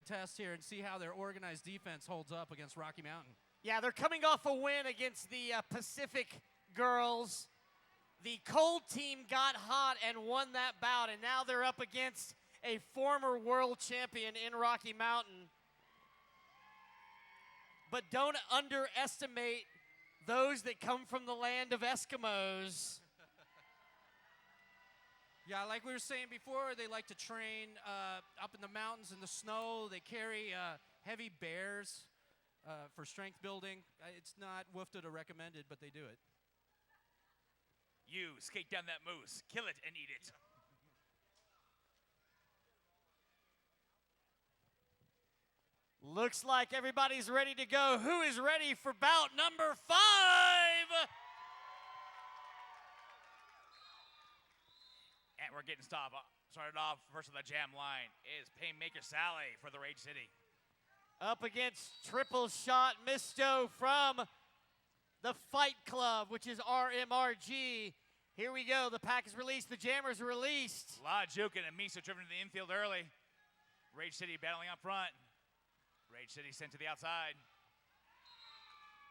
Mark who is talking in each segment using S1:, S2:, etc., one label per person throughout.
S1: test here and see how their organized defense holds up against Rocky Mountain.
S2: Yeah, they're coming off a win against the Pacific girls. The cold team got hot and won that bout, and now they're up against a former world champion in Rocky Mountain. But don't underestimate those that come from the land of Eskimos.
S1: Yeah, like we were saying before, they like to train up in the mountains in the snow. They carry heavy bears for strength building. It's not woofed or recommended, but they do it.
S3: You skate down that moose, kill it, and eat it.
S2: Looks like everybody's ready to go. Who is ready for bout number 5?
S3: And we're getting started off. First on the jam line is Painmaker Sally for the Rage City.
S2: Up against triple shot Misto from the Fight Club, which is RMRG. Here we go. The pack is released. The jammer's released.
S3: A lot of juking and Miso driven to the infield early. Rage City battling up front. Rage City sent to the outside.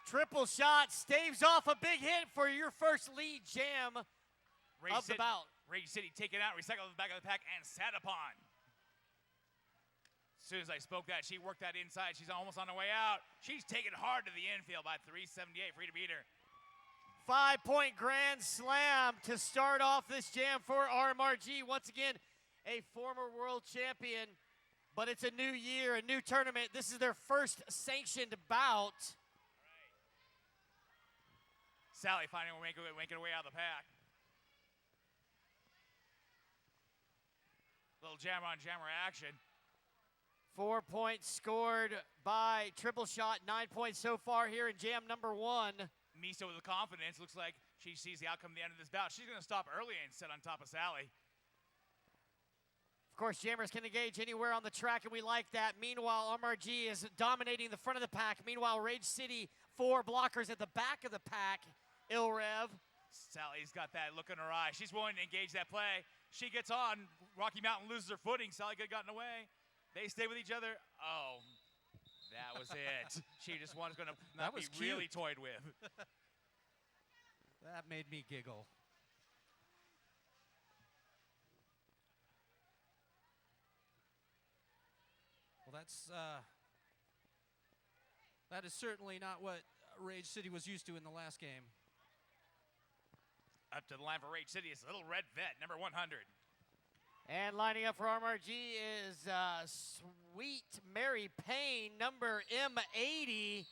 S2: Triple shot staves off a big hit for your first lead jam of the bout.
S3: Rage City taken out, recycled the back of the pack, and sat upon. As soon as I spoke that, she worked that inside. She's almost on her way out. She's taken hard to the infield by 378, free to beat her.
S2: 5-point grand slam to start off this jam for RMRG. Once again, a former world champion, but it's a new year, a new tournament. This is their first sanctioned bout.
S3: Right. Sally finding her making her way out of the pack. Little jammer on jammer action.
S2: 4 points scored by triple shot, 9 points so far here in jam number 1.
S3: Miso with the confidence, looks like she sees the outcome at the end of this bout. She's gonna stop early and sit on top of Sally.
S2: Of course, jammers can engage anywhere on the track, and we like that. Meanwhile, RMRG is dominating the front of the pack. Meanwhile, Rage City, 4 blockers at the back of the pack. Ilrev.
S3: Sally's got that look in her eye. She's willing to engage that play. She gets on. Rocky Mountain loses her footing. Sally could have gotten away. They stay with each other. Oh, that was it. She just was going to not be really toyed with.
S1: That made me giggle. Well, that is certainly not what Rage City was used to in the last game.
S3: Up to the line for Rage City is Little Red Vet, number 100.
S2: And lining up for RMRG is Sweet Mary Payne, number M80.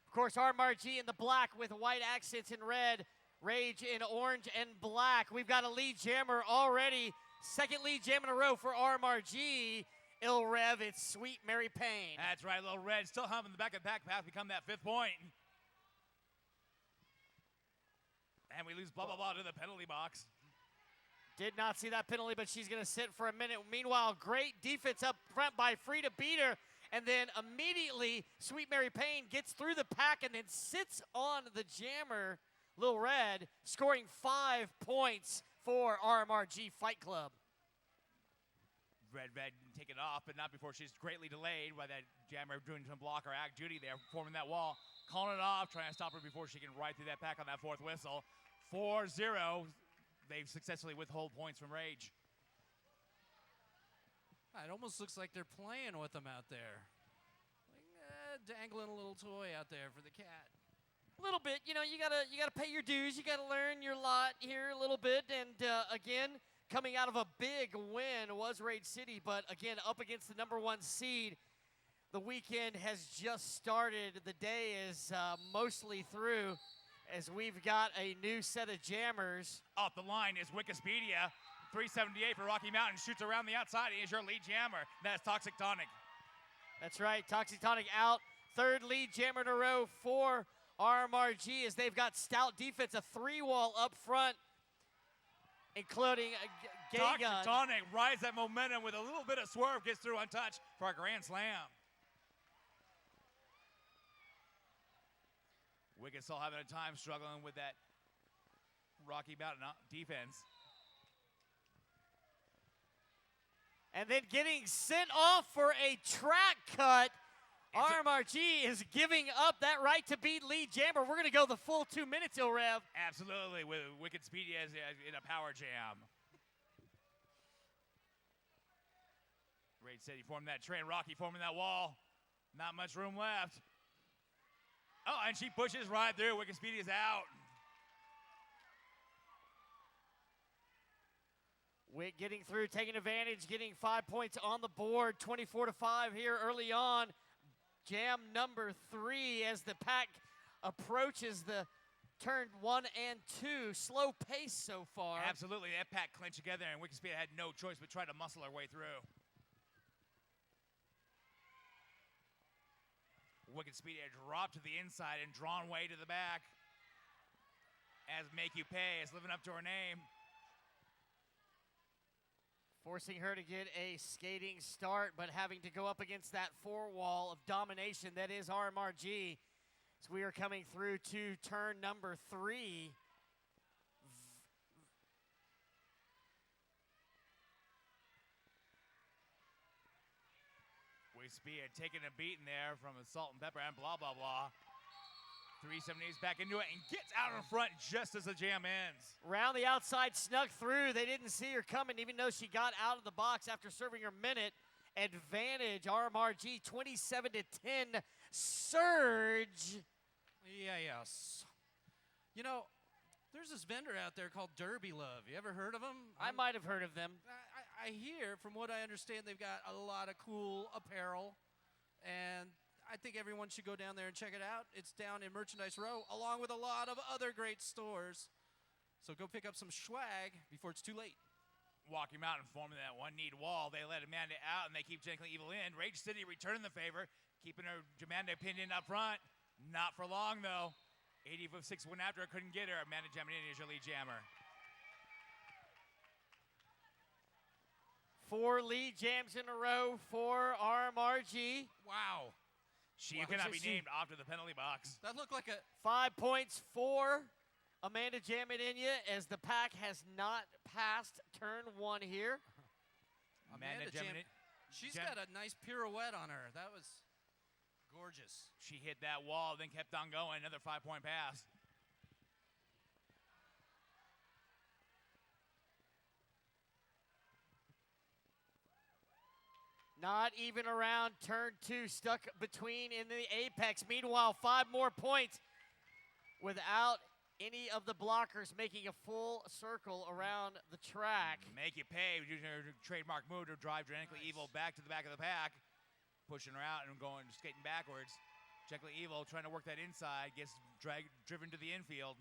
S2: Of course, RMRG in the black with white accents in red. Rage in orange and black. We've got a lead jammer already. Second lead jam in a row for RMRG. Ilrev, it's Sweet Mary Payne.
S3: That's right, Little Red still humming the back of the pack path, become that 5th point. And we lose blah, blah, blah to the penalty box.
S2: Did not see that penalty, but she's going to sit for a minute. Meanwhile, great defense up front by Frida Beater. And then immediately, Sweet Mary Payne gets through the pack and then sits on the jammer, Lil Red, scoring 5 points for RMRG Fight Club.
S3: Red taken off, but not before she's greatly delayed by that jammer doing some block or act duty there, forming that wall. Calling it off, trying to stop her before she can ride through that pack on that 4th whistle. 4-0. They've successfully withhold points from Rage.
S1: It almost looks like they're playing with them out there. Like, dangling a little toy out there for the cat.
S2: A little bit, you know, you gotta pay your dues. You gotta learn your lot here a little bit. And again, coming out of a big win was Rage City, but again, up against the number 1 seed. The weekend has just started. The day is mostly through as we've got a new set of jammers.
S3: Off the line is Wikipedia. 378 for Rocky Mountain. Shoots around the outside. He is your lead jammer. That's Toxic Tonic.
S2: That's right. Toxic Tonic out. 3rd lead jammer in a row for RMRG as they've got stout defense. A 3-wall up front, including a Gay
S3: Toxic
S2: Gun.
S3: Tonic rides that momentum with a little bit of swerve. Gets through untouched for a grand slam. Wicked still having a time struggling with that Rocky Mountain defense.
S2: And then getting sent off for a track cut. RMRG is giving up that right to beat Lee Jammer. We're going to go the full 2 minutes, Ilrev.
S3: Absolutely, with Wicked Speedy as in a power jam. Rage City forming that train, Rocky forming that wall. Not much room left. Oh, and she pushes right through. Wicked Speedy is out.
S2: Wick getting through, taking advantage, getting 5 points on the board. 24-5 here early on. Jam number 3 as the pack approaches the turn 1 and 2. Slow pace so far.
S3: Absolutely, that pack clinched together, and Wicked Speedy had no choice but try to muscle her way through. Wicked Speedy had dropped to the inside and drawn way to the back. As Make You Pay is living up to her name.
S2: Forcing her to get a skating start, but having to go up against that 4 wall of domination that is RMRG. So we are coming through to turn number 3.
S3: Wicked Speedy had taken a beating there from a salt and pepper and blah, blah, blah. 370's back into it and gets out in front just as the jam ends.
S2: Round the outside, snuck through. They didn't see her coming, even though she got out of the box after serving her minute. Advantage, RMRG, 27-10. Surge.
S1: Yeah, yes. You know, there's this vendor out there called Derby Love. You ever heard of him?
S2: I might have heard of them.
S1: I hear, from what I understand, they've got a lot of cool apparel, and I think everyone should go down there and check it out. It's down in Merchandise Row, along with a lot of other great stores. So go pick up some swag before it's too late.
S3: Walking out and forming that one-need wall. They let Amanda out, and they keep Gently Evil in. Rage City returning the favor, keeping her Amanda pinned in up front. Not for long, though. 80-6 went after her, couldn't get her. Amanda Jaminini is your lead jammer.
S2: 4 lead jams in a row for RMRG.
S1: Wow.
S3: She
S1: Wow.
S3: cannot be named after the penalty box.
S1: That looked like a...
S2: 5 points for Amanda Jamidinia as the pack has not passed turn 1 here.
S1: Amanda She's got a nice pirouette on her. That was gorgeous.
S3: She hit that wall, then kept on going. Another 5-point pass.
S2: Not even around turn 2, stuck between in the apex. Meanwhile, 5 more points without any of the blockers making a full circle around the track.
S3: Make You Pay, using her trademark move to drive Genetically Evil back to the back of the pack. Pushing her out and going, skating backwards. Genetically Evil trying to work that inside, gets driven to the infield.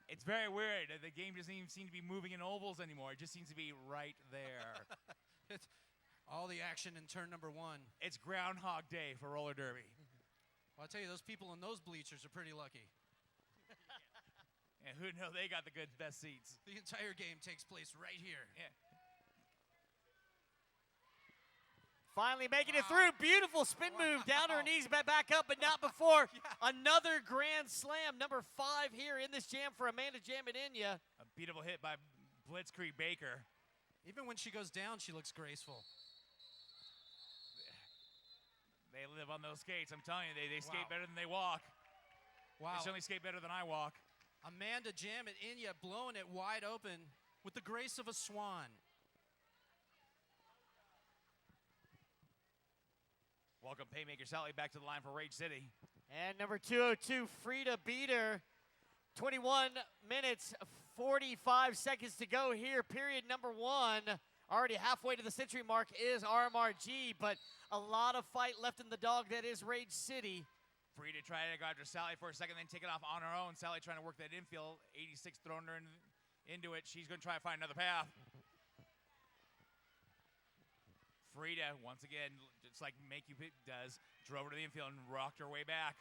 S3: It's very weird. The game doesn't even seem to be moving in ovals anymore. It just seems to be right there.
S1: It's all the action in turn number 1.
S3: It's Groundhog Day for roller derby.
S1: Well, I'll tell you, those people in those bleachers are pretty lucky.
S3: And who knows, they got the best seats.
S1: The entire game takes place right here.
S3: Yeah.
S2: Finally making it through. Beautiful spin move down to her knees, back up, but not before. Another grand slam, number 5 here in this jam for Amanda Jamidinia.
S3: A beatable hit by Blitzkrieg Baker.
S1: Even when she goes down, she looks graceful.
S3: They live on those skates. I'm telling you, they skate better than they walk.
S1: Wow.
S3: They certainly skate better than I walk.
S1: Amanda Jamidinia blowing it wide open with the grace of a swan.
S3: Welcome Paymaker Sally back to the line for Rage City.
S2: And number 202, Frida Beater. 21 minutes, 45 seconds to go here. Period number 1. Already halfway to the century mark is RMRG, but a lot of fight left in the dog that is Rage City.
S3: Frida tried to go after Sally for a second, then take it off on her own. Sally trying to work that infield. 86 throwing her into it. She's going to try to find another path. Frida, once again, just like Make You does, drove her to the infield and rocked her way back.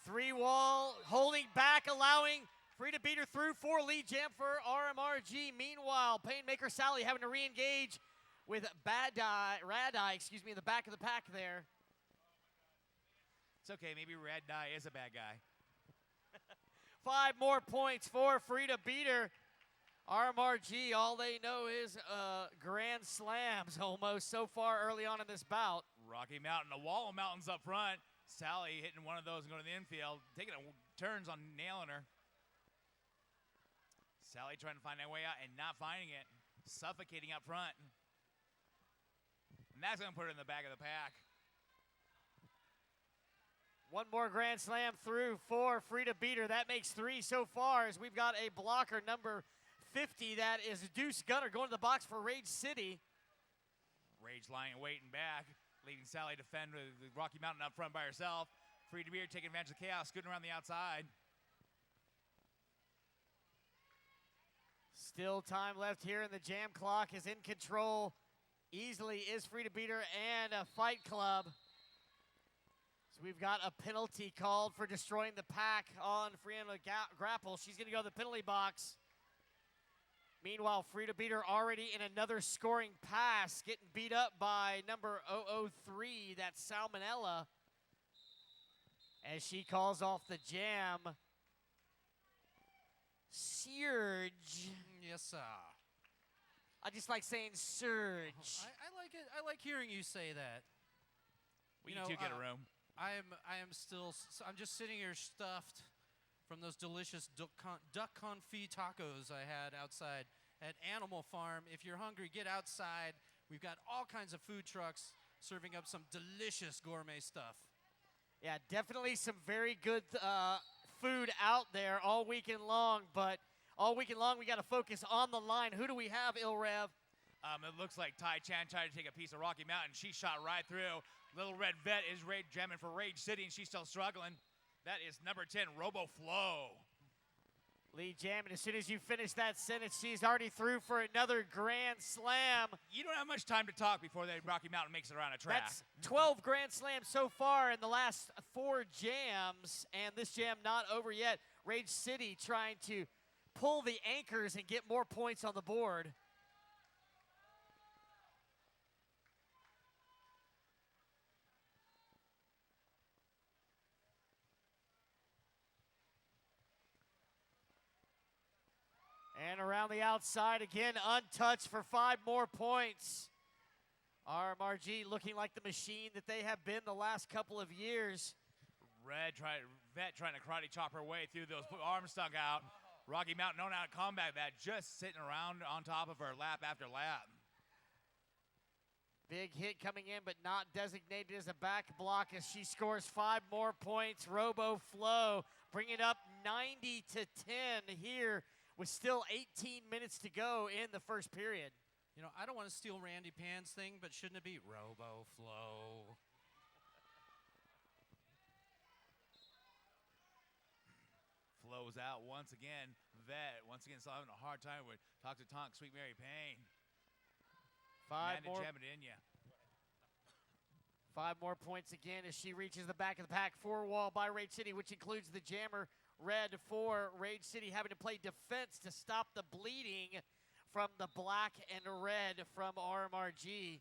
S2: 3 wall, holding back, allowing Frida Beater through 4 lead jam for RMRG. Meanwhile, Painmaker Sally having to re-engage with Radeye, in the back of the pack there.
S3: It's okay, maybe Red Dye is a bad guy.
S2: 5 more points for Frida Beater. RMRG, all they know is grand slams almost so far early on in this bout.
S3: Rocky Mountain, a wall of mountains up front. Sally hitting one of those and going to the infield, taking turns on nailing her. Sally trying to find a way out and not finding it, suffocating up front. And that's going to put her in the back of the pack.
S2: One more grand slam through for Frida Beater. That makes 3 so far as we've got a blocker number 50. That is Deuce Gunner going to the box for Rage City.
S3: Rage lying waiting back, leaving Sally defend with Rocky Mountain up front by herself. Frida Beater taking advantage of the chaos, scooting around the outside.
S2: Still time left here, and the jam clock is in control. Easily is Frida Beater and a Fight Club. So we've got a penalty called for destroying the pack on Friana Grapple. She's going to go to the penalty box. Meanwhile, Frida Beater already in another scoring pass, getting beat up by number 003, that's Salmonella, as she calls off the jam. Surge.
S1: Yes, sir.
S2: I just like saying surge.
S1: I like it. I like hearing you say that.
S3: We need to get a room.
S1: I'm just sitting here stuffed from those delicious duck confit tacos I had outside at Animal Farm. If you're hungry, get outside. We've got all kinds of food trucks serving up some delicious gourmet stuff.
S2: Yeah, definitely some very good food out there all weekend long, but all weekend long we got to focus on the line. Who do we have, Ilrev?
S3: It looks like Tai Chan tried to take a piece of Rocky Mountain. She shot right through. Little Red Vet is jamming for Rage City, and she's still struggling. That is number 10, Robo Flow.
S2: Lee jamming. As soon as you finish that sentence, she's already through for another grand slam.
S3: You don't have much time to talk before that Rocky Mountain makes it around a track.
S2: That's 12 grand slams so far in the last 4 jams, and this jam not over yet. Rage City trying to pull the anchors and get more points on the board. And around the outside again, untouched for 5 more points. RMRG looking like the machine that they have been the last couple of years.
S3: Vet trying to karate chop her way through those arms stuck out. Rocky Mountain known how to combat that, just sitting around on top of her lap after lap.
S2: Big hit coming in, but not designated as a back block as she scores 5 more points. Robo Flow bringing up 90-10 here with still 18 minutes to go in the first period.
S1: You know, I don't want to steal Randy Pan's thing, but shouldn't it be Robo Flow?
S3: Flows out once again. Vet, once again, still having a hard time with Talk to Tonk, Sweet Mary Payne.
S2: 5 more.
S3: Jam it in ya.
S2: 5 more points again as she reaches the back of the pack. 4 wall by Rage City, which includes the jammer red for Rage City, having to play defense to stop the bleeding from the black and red from RMRG.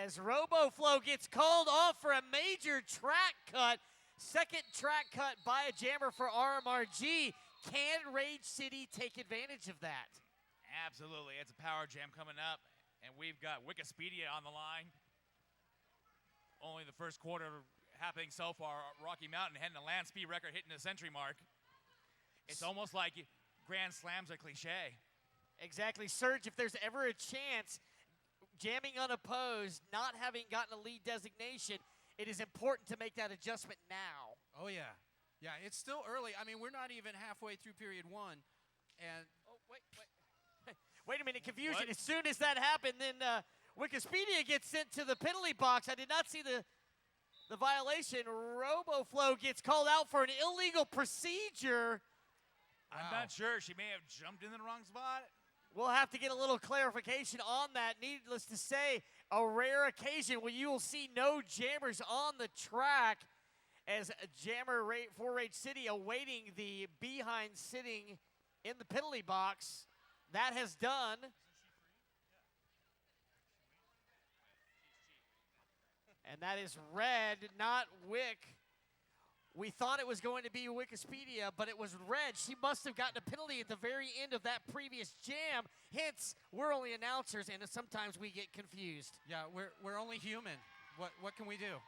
S2: As RoboFlow gets called off for a major track cut. Second track cut by a jammer for RMRG. Can Rage City take advantage of that?
S3: Absolutely. It's a power jam coming up, and we've got Wikipedia on the line. Only the first quarter happening so far. Rocky Mountain heading a land speed record, hitting the century mark. It's almost like grand slams are cliche.
S2: Exactly. Surge, if there's ever a chance, jamming unopposed, not having gotten a lead designation, it is important to make that adjustment now.
S1: Oh, yeah. Yeah, it's still early. I mean, we're not even halfway through period 1. And
S2: oh, wait. Wait a minute, confusion. What? As soon as that happened, then Wikipedia gets sent to the penalty box. I did not see the violation. RoboFlow gets called out for an illegal procedure.
S3: Wow. I'm not sure. She may have jumped in the wrong spot.
S2: We'll have to get a little clarification on that. Needless to say, a rare occasion where you will see no jammers on the track as a jammer for Rage City awaiting the behind sitting in the penalty box. That has done. And that is red, not Wick. We thought it was going to be Wikipedia, but it was red. She must have gotten a penalty at the very end of that previous jam. Hence, we're only announcers, and sometimes we get confused.
S1: Yeah, we're only human. What can we do?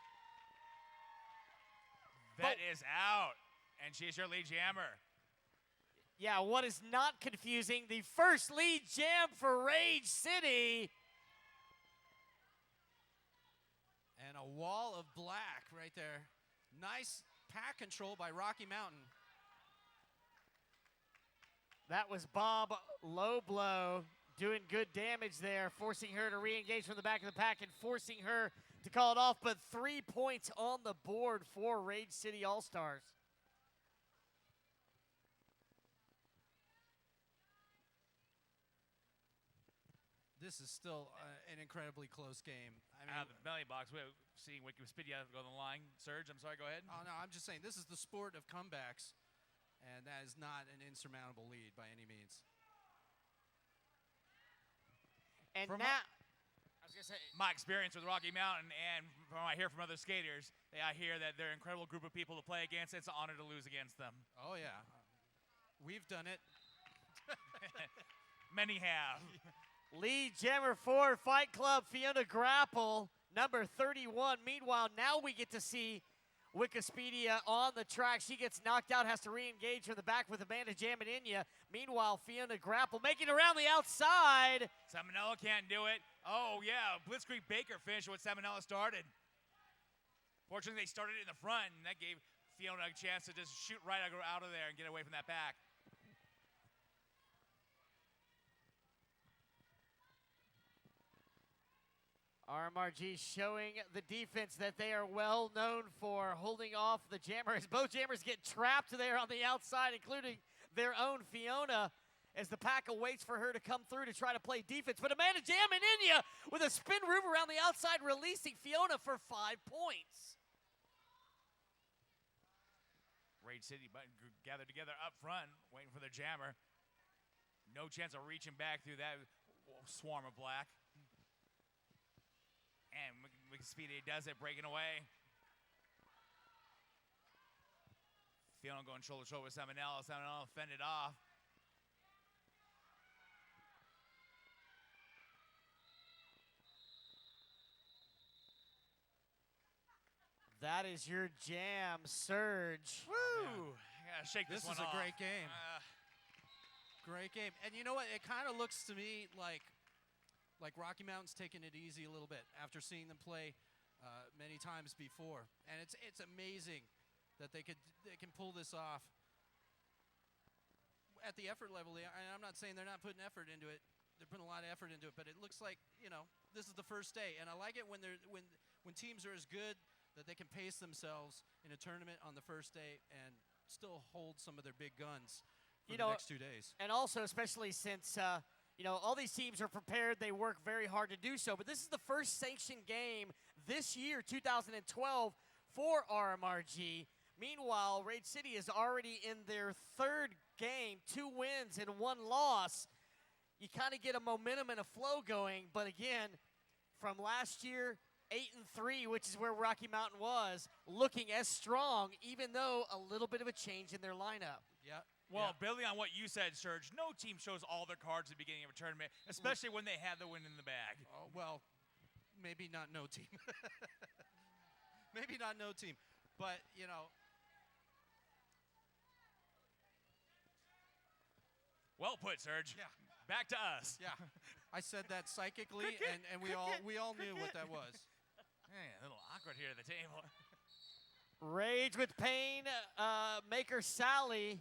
S3: That is out, and she's your lead jammer.
S2: Yeah, what is not confusing, the first lead jam for Rage City.
S1: And a wall of black right there. Nice pack control by Rocky Mountain.
S2: That was Bob Low Blow doing good damage there, forcing her to re-engage from the back of the pack and forcing her to call it off, but 3 points on the board for Rage City All-Stars.
S1: This is still an incredibly close game. I mean,
S3: Out of the belly box, we're seeing Wikipedia go on the line. Surge, I'm sorry, go ahead.
S1: oh no, I'm just saying this is the sport of comebacks, and that is not an insurmountable lead by any means.
S2: And
S1: From
S2: now, I was going to say,
S3: My experience with Rocky Mountain, and from what I hear from other skaters, I hear that they're an incredible group of people to play against. It's an honor to lose against them.
S1: Oh yeah, we've done it.
S3: Many have.
S2: lead jammer for Fight Club, Fiona Grapple, number 31. Meanwhile, now we get to see Wikipedia on the track. She gets knocked out, has to re-engage from the back with Amanda jamming in ya. Meanwhile, Fiona Grapple making it around the outside.
S3: Salmonella can't do it. Oh, yeah, Blitzkrieg Baker finished what Salmonella started. Fortunately, they started in the front, and that gave Fiona a chance to just shoot right out of there and get away from that pack.
S2: RMRG showing the defense that they are well known for, holding off the jammers. Both jammers get trapped there on the outside, including their own Fiona, as the pack awaits for her to come through to try to play defense. But Amanda jamming in ya with a spin move around the outside, releasing Fiona for 5 points.
S3: Rage City gathered together up front, waiting for their jammer. No chance of reaching back through that swarm of black. And Wikipedia does it, breaking away. Fiona going shoulder to shoulder with Salmonella. Salmonella fended off.
S2: That is your jam, Surge.
S1: Woo!
S3: I gotta shake this
S1: This
S3: one
S1: is a
S3: off.
S1: great game. Great game. And you know what? It kind of looks to me like Rocky Mountain's taking it easy a little bit after seeing them play many times before. And it's amazing that they can pull this off at the effort level. And I'm not saying they're not putting effort into it. They're putting a lot of effort into it, but it looks like, you know, this is the first day. And I like it when teams are as good that they can pace themselves in a tournament on the first day and still hold some of their big guns for the next 2 days.
S2: And also, especially since, all these teams are prepared, they work very hard to do so. But this is the first sanctioned game this year, 2012, for RMRG. Meanwhile, Rage City is already in their third game, 2 wins and 1 loss. You kind of get a momentum and a flow going. But again, from last year, 8-3, which is where Rocky Mountain was, looking as strong, even though a little bit of a change in their lineup.
S1: Yeah.
S3: Well, building on what you said, Serge, no team shows all their cards at the beginning of a tournament, especially when they have the win in the bag.
S1: Oh, well, maybe not no team. Maybe not no team. But, you know.
S3: Well put, Serge.
S1: Yeah.
S3: Back to us.
S1: Yeah. I said that psychically, and we all knew what that was.
S3: Hey, a little awkward here at the table.
S2: Rage with Pain, Maker Sally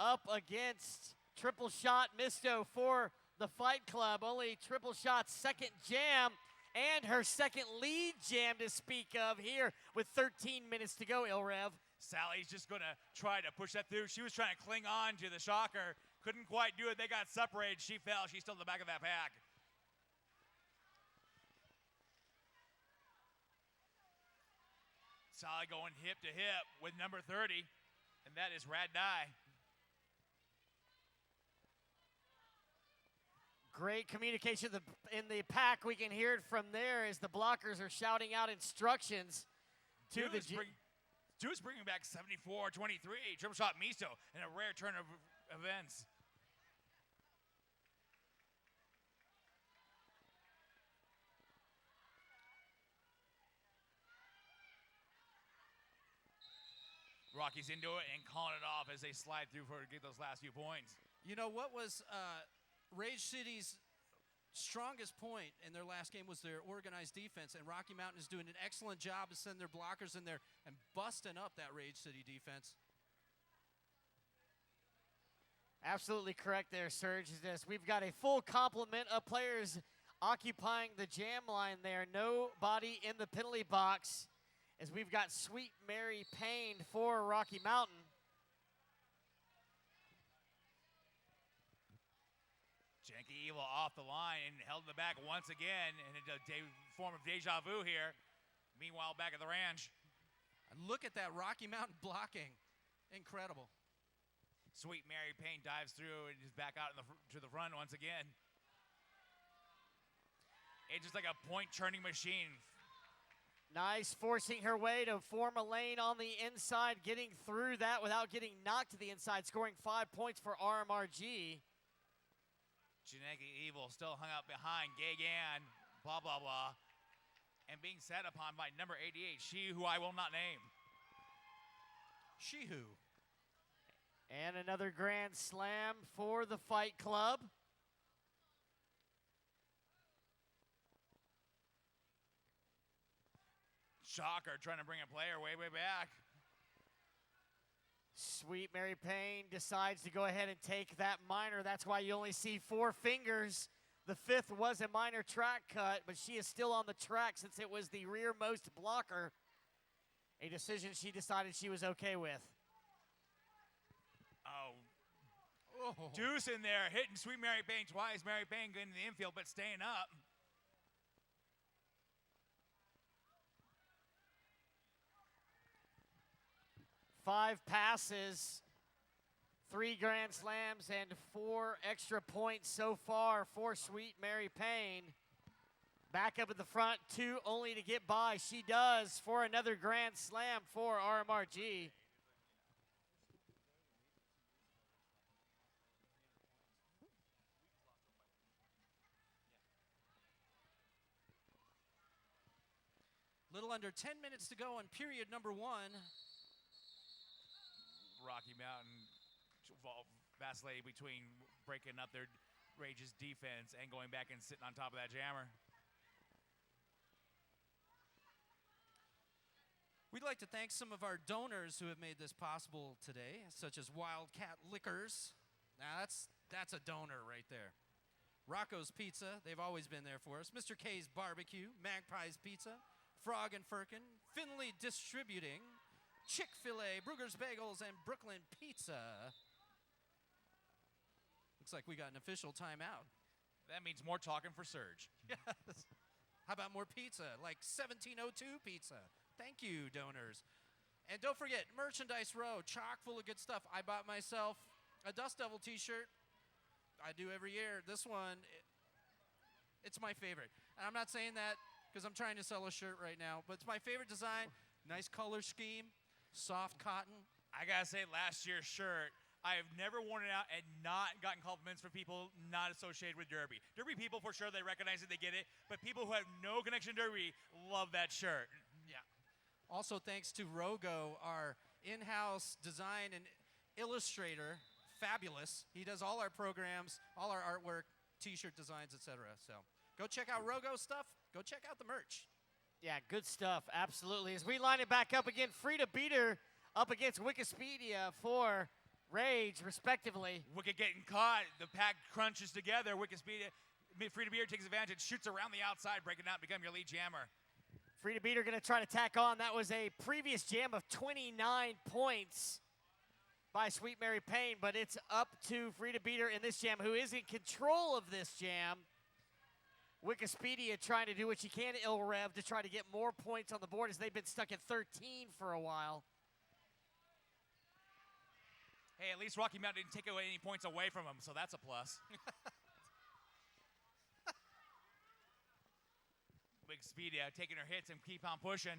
S2: up against Triple Shot Misto for the Fight Club. Only Triple Shot's second jam and her second lead jam to speak of here with 13 minutes to go, Ilrev.
S3: Sally's just going to try to push that through. She was trying to cling on to the shocker. Couldn't quite do it. They got separated. She fell. She's still in the back of that pack. Sally going hip to hip with number 30, and that is Rad Die.
S2: Great communication in the pack. We can hear it from there as the blockers are shouting out instructions to the
S3: Deuce bringing back 74-23. Triple shot Miso in a rare turn of events. Rocky's into it and calling it off as they slide through to get those last few points.
S1: You know, what was Rage City's strongest point in their last game was their organized defense, and Rocky Mountain is doing an excellent job to send their blockers in there and busting up that Rage City defense.
S2: Absolutely correct there, Serge. We've got a full complement of players occupying the jam line there. Nobody in the penalty box, as we've got Sweet Mary Payne for Rocky Mountain.
S3: Janky Evil off the line and held in the back once again in a form of deja vu here. Meanwhile, back at the ranch.
S1: And look at that Rocky Mountain blocking. Incredible.
S3: Sweet Mary Payne dives through and is back out to the front once again. It's just like a point churning machine.
S2: Nice, forcing her way to form a lane on the inside, getting through that without getting knocked to the inside, scoring 5 points for RMRG.
S3: Janeki Evil still hung up behind Gagan, blah, blah, blah. And being set upon by number 88, she who I will not name.
S1: She who.
S2: And another grand slam for the Fight Club.
S3: Shocker, trying to bring a player way, way back.
S2: Sweet Mary Payne decides to go ahead and take that minor. That's why you only see 4 fingers. The 5th was a minor track cut, but she is still on the track since it was the rearmost blocker. A decision she decided she was okay with.
S3: Oh. Deuce in there, hitting Sweet Mary Payne twice. Mary Payne getting the infield, but staying up.
S2: Five passes, 3 grand slams, and 4 extra points so far for Sweet Mary Payne. Back up at the front, 2 only to get by. She does for another grand slam for RMRG.
S1: Little under 10 minutes to go in period number 1.
S3: Rocky Mountain vacillating between breaking up their Rage's defense and going back and sitting on top of that jammer.
S1: We'd like to thank some of our donors who have made this possible today, such as Wildcat Liquors. Now that's a donor right there. Rocco's Pizza, they've always been there for us. Mr. K's Barbecue, Magpie's Pizza, Frog and Firkin, Finley Distributing, Chick-fil-A, Brugger's Bagels, and Brooklyn Pizza. Looks like we got an official timeout.
S3: That means more talking for Serge.
S1: Yes. How about more pizza, like 1702 pizza? Thank you, donors. And don't forget, Merchandise Row, chock full of good stuff. I bought myself a Dust Devil t-shirt. I do every year. This one, it's my favorite. And I'm not saying that because I'm trying to sell a shirt right now, but it's my favorite design. Nice color scheme. Soft cotton.
S3: I gotta say, last year's shirt, I have never worn it out and not gotten compliments from people not associated with Derby. Derby people, for sure, they recognize it, they get it, but people who have no connection to Derby love that shirt.
S1: Yeah. Also, thanks to Rogo, our in-house design and illustrator, fabulous. He does all our programs, all our artwork, t-shirt designs, etc. So go check out Rogo stuff. Go check out the merch.
S2: Yeah, good stuff, absolutely. As we line it back up again, Frida Beater up against Wikipedia for Rage, respectively.
S3: Wicked getting caught. The pack crunches together. Wikipedia, Frida Beater takes advantage, shoots around the outside, breaking out, become your lead jammer.
S2: Frida Beater going to try to tack on. That was a previous jam of 29 points by Sweet Mary Payne, but it's up to Frida Beater in this jam, who is in control of this jam. Wikipedia trying to do what she can to Il Rev to try to get more points on the board, as they've been stuck at 13 for a while.
S3: Hey, at least Rocky Mountain didn't take away any points away from him, so that's a plus. Wikipedia taking her hits and keep on pushing.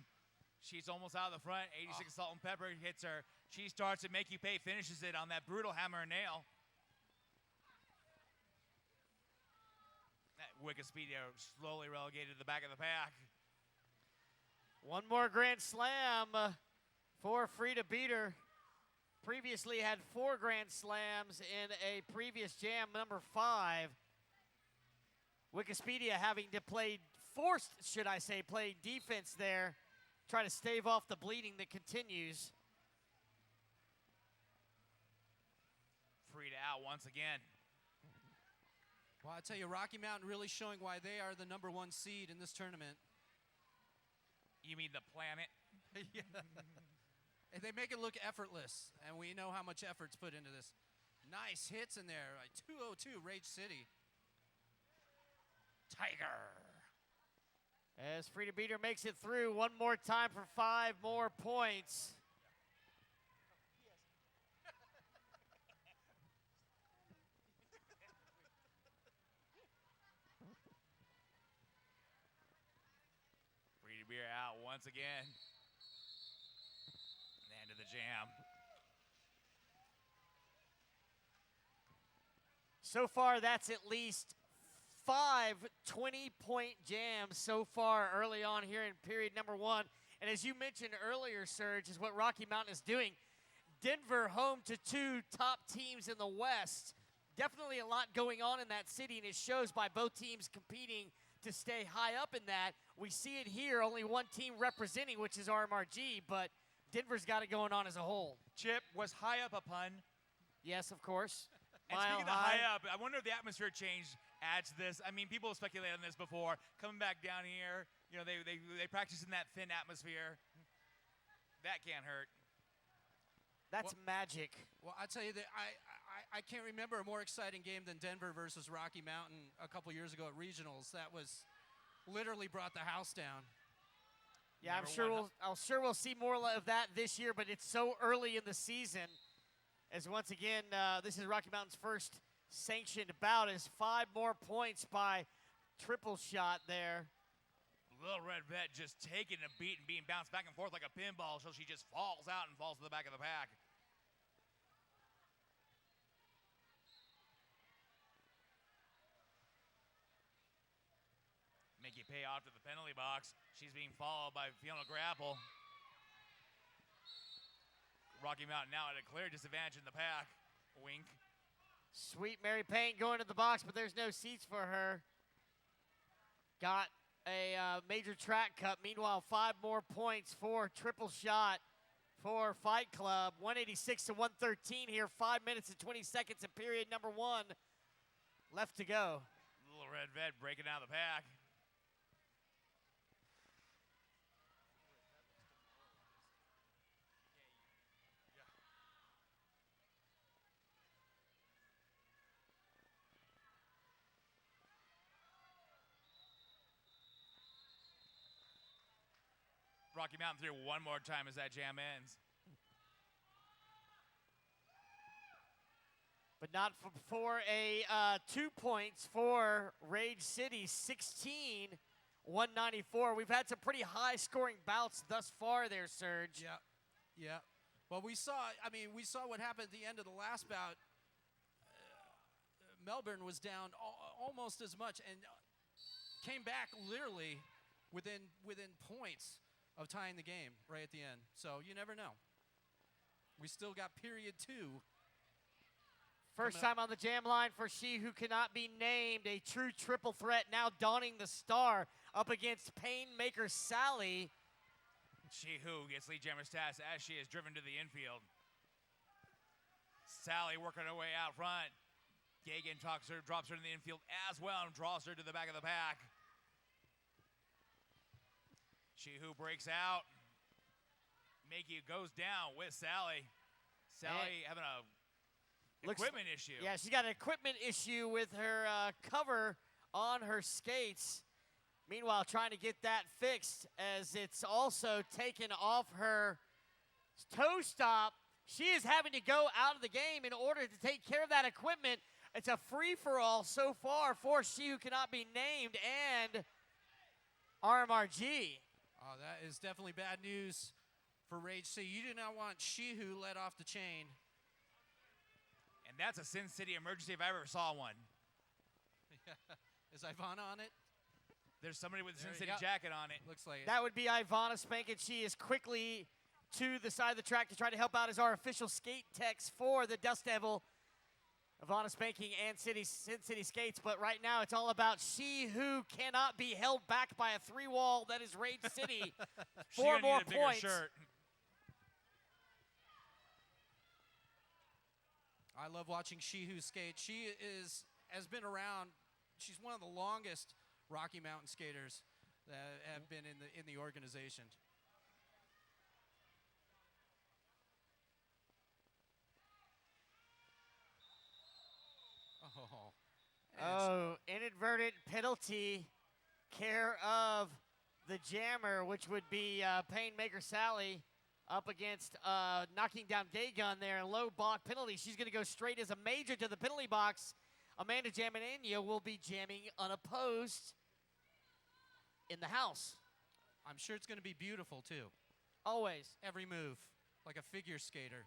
S3: She's almost out of the front. 86 Salt and Pepper hits her. She starts to Make You Pay, finishes it on that brutal hammer and nail. That Wikipedia slowly relegated to the back of the pack.
S2: One more Grand Slam for Frida Beater. Previously had 4 Grand Slams in a previous jam, number 5. Wikipedia having to play defense there, try to stave off the bleeding that continues.
S3: Frida out once again.
S1: Well, I tell you, Rocky Mountain really showing why they are the number 1 seed in this tournament.
S3: You mean the planet?
S1: Yeah. And they make it look effortless, and we know how much effort's put into this. Nice hits in there. 202, Rage City. Tiger.
S2: As Frida Beater makes it through one more time for 5 more points.
S3: Frida Beater out once again. The end of the jam.
S2: So far, that's at least 5 20-point jams so far early on here in period number 1. And as you mentioned earlier, Serge, is what Rocky Mountain is doing. Denver home to 2 top teams in the West. Definitely a lot going on in that city, and it shows by both teams competing to stay high up in that. We see it here, only one team representing, which is RMRG, but Denver's got it going on as a whole.
S3: Chip, was high up a pun?
S2: Yes, of course.
S3: And speaking of the high up, I wonder if the atmosphere change adds to this. I mean, people have speculated on this before. Coming back down here, you know, they practice in that thin atmosphere. That can't hurt.
S2: That's magic.
S1: Well, I tell you that I can't remember a more exciting game than Denver versus Rocky Mountain a couple years ago at regionals. That was literally brought the house down.
S2: Yeah, I'm sure we'll see more of that this year, but it's so early in the season. As once again, this is Rocky Mountain's first sanctioned bout, as 5 more points by Triple Shot there.
S3: Little Red Vet just taking a beat and being bounced back and forth like a pinball, so she just falls out and falls to the back of the pack. Make you pay off to the penalty box. She's being followed by Fiona Grapple. Rocky Mountain now at a clear disadvantage in the pack. Wink.
S2: Sweet Mary Payne going to the box, but there's no seats for her. Got a major track cut. Meanwhile, 5 more points for Triple Shot for Fight Club. 186 to 113 here. 5 minutes and 20 seconds in period number 1 left to go.
S3: Little Red Vet breaking out of the pack. Rocky Mountain through one more time as that jam ends.
S2: But not for a 2 points for Rage City, 16-194. We've had some pretty high-scoring bouts thus far there, Serge.
S1: Yeah. Well, we saw what happened at the end of the last bout. Melbourne was down almost as much and came back literally within points of tying the game right at the end. So you never know. We still got period 2.
S2: First time on the jam line for She Who Cannot Be Named, a true triple threat now donning the star up against Painmaker Sally.
S3: She Who gets lead jammer stats as she is driven to the infield. Sally working her way out front. Gagan drops her in the infield as well and draws her to the back of the pack. She Who breaks out. Makey goes down with Sally. Sally having a equipment issue.
S2: Yeah, she's got an equipment issue with her cover on her skates. Meanwhile, trying to get that fixed as it's also taken off her toe stop. She is having to go out of the game in order to take care of that equipment. It's a free-for-all so far for She Who Cannot Be Named and RMRG.
S1: Oh, that is definitely bad news for Rage City. You do not want Shihu let off the chain.
S3: And that's a Sin City emergency if I ever saw one.
S1: Is Ivana on it?
S3: There's somebody with a Sin
S1: There-
S3: City
S1: yep.
S3: jacket on it.
S1: Looks like it.
S2: That would be Ivana Spank, and she is quickly to the side of the track to try to help out as our official skate techs for the Dust Devil. Ivana Spanking and Sin City Skates, but right now it's all about she who cannot be held back by a three-wall that is Rage City.
S3: She
S2: 4
S3: gonna
S2: more
S3: need a bigger
S2: points.
S3: shirt.
S1: I love watching Shihu skate. She has been around. She's one of the longest Rocky Mountain skaters that have been in the organization. Oh. And
S2: Oh, inadvertent penalty, care of the jammer, which would be Painmaker Sally up against knocking down Gay Gun there. Low block penalty. She's going to go straight as a major to the penalty box. Amanda Jaminania will be jamming unopposed in the house.
S1: I'm sure it's going to be beautiful, too.
S2: Always.
S1: Every move, like a figure skater.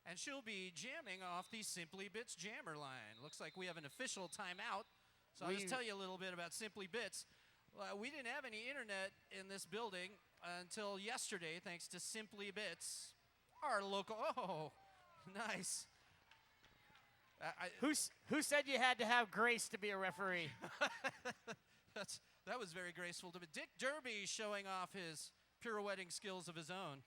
S1: And she'll be jamming off the Simply Bits jammer line. Looks like we have an official timeout. So I'll just tell you a little bit about Simply Bits. We didn't have any internet in this building until yesterday, thanks to Simply Bits, our local. Oh, nice.
S2: Who said you had to have grace to be a referee?
S1: That was very graceful to me. Dick Derby showing off his pirouetting skills of his own.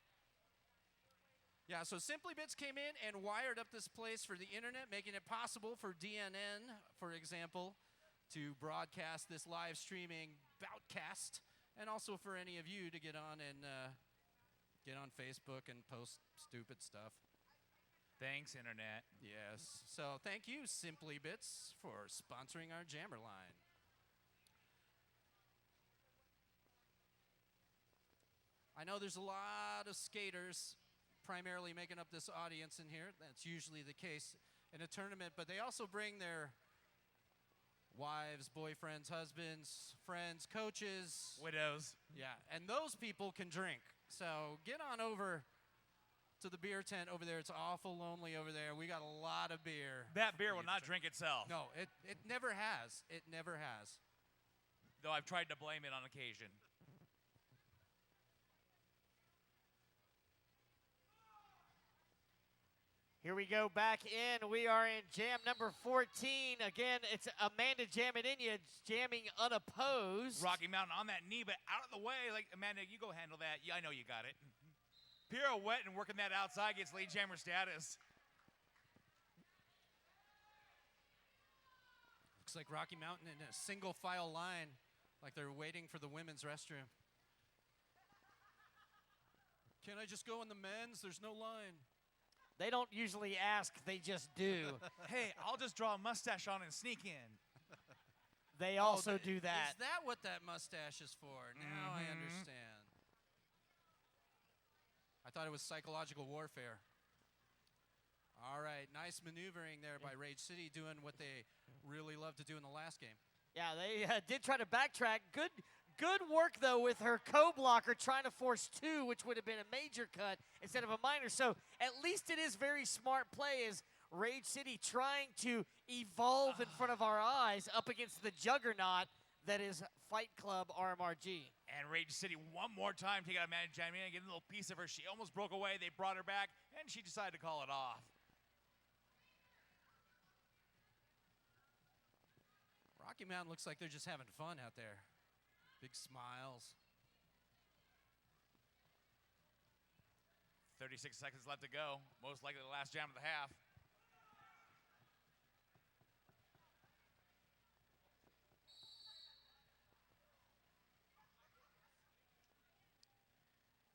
S1: Yeah, so Simply Bits came in and wired up this place for the internet, making it possible for DNN, for example, to broadcast this live streaming Boutcast, and also for any of you to get on and get on Facebook and post stupid stuff.
S3: Thanks, Internet.
S1: Yes. So thank you, Simply Bits, for sponsoring our jammer line. I know there's a lot of skaters primarily making up this audience in here. That's usually the case in a tournament, but they also bring their wives, boyfriends, husbands, friends, coaches.
S3: Widows.
S1: Yeah, and those people can drink. So get on over to the beer tent over there. It's awful lonely over there. We got a lot of beer.
S3: That beer
S1: for
S3: will
S1: you to
S3: not drink itself.
S1: No, it never has. It never has.
S3: Though I've tried to blame it on occasion.
S2: Here we go back in. We are in jam number 14. Again, it's Amanda Jaminania jamming unopposed.
S3: Rocky Mountain on that knee, but out of the way. Like, Amanda, you go handle that. Yeah, I know you got it. Pirouette and working that outside gets lead jammer status.
S1: Looks like Rocky Mountain in a single file line, like they're waiting for the women's restroom. Can I just go in the men's? There's no line.
S2: They don't usually ask, they just do.
S3: Hey, I'll just draw a mustache on and sneak in.
S2: They also do that.
S1: Is that what that mustache is for? Now I understand. I thought it was psychological warfare. All right, nice maneuvering there by Rage City, doing what they really love to do in the last game.
S2: Yeah, they did try to backtrack. Good work, though, with her co-blocker trying to force two, which would have been a major cut instead of a minor. So at least it is very smart play as Rage City trying to evolve in front of our eyes up against the juggernaut that is Fight Club RMRG.
S3: And Rage City one more time taking out Amanda Jaminania, getting a little piece of her. She almost broke away. They brought her back, and she decided to call it off.
S1: Rocky Mountain looks like they're just having fun out there. Big smiles.
S3: 36 seconds left to go. Most likely the last jam of the half.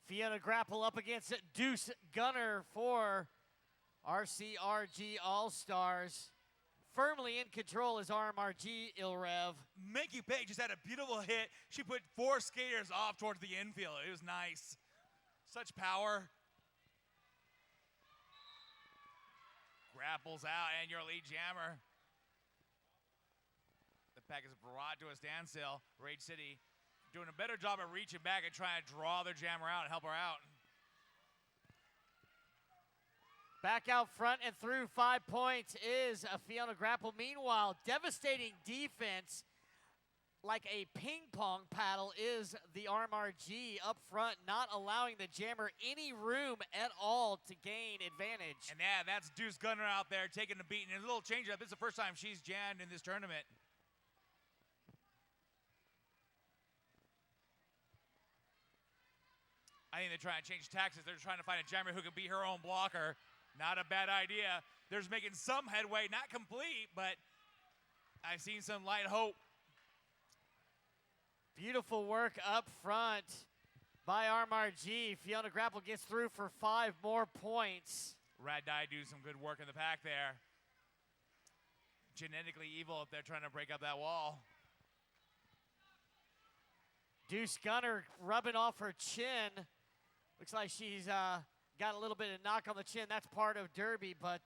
S2: Fiona Grapple up against Deuce Gunner for RCRG All-Stars. Firmly in control is RMRG Ilrev.
S3: Mickey Page just had a beautiful hit. She put 4 skaters off towards the infield. It was nice. Such power. Grapples out, and your lead jammer. The pack is brought to a standstill. Rage City doing a better job of reaching back and trying to draw their jammer out and help her out.
S2: Back out front and through 5 points is a Fiona Grapple. Meanwhile, devastating defense like a ping pong paddle is the RMRG up front, not allowing the jammer any room at all to gain advantage.
S3: And yeah, that's Deuce Gunner out there taking the beat. And a little change up. This is the first time she's jammed in this tournament. I think they're trying to change tactics. They're trying to find a jammer who can be her own blocker. Not a bad idea. They're making some headway, not complete, but I've seen some light hope.
S2: Beautiful work up front by RMRG. Fiona Grapple gets through for 5 more points.
S3: Rad Die do some good work in the pack there. Genetically evil if they're trying to break up that wall.
S2: Deuce Gunner rubbing off her chin. Looks like she's got a little bit of knock on the chin. That's part of Derby, but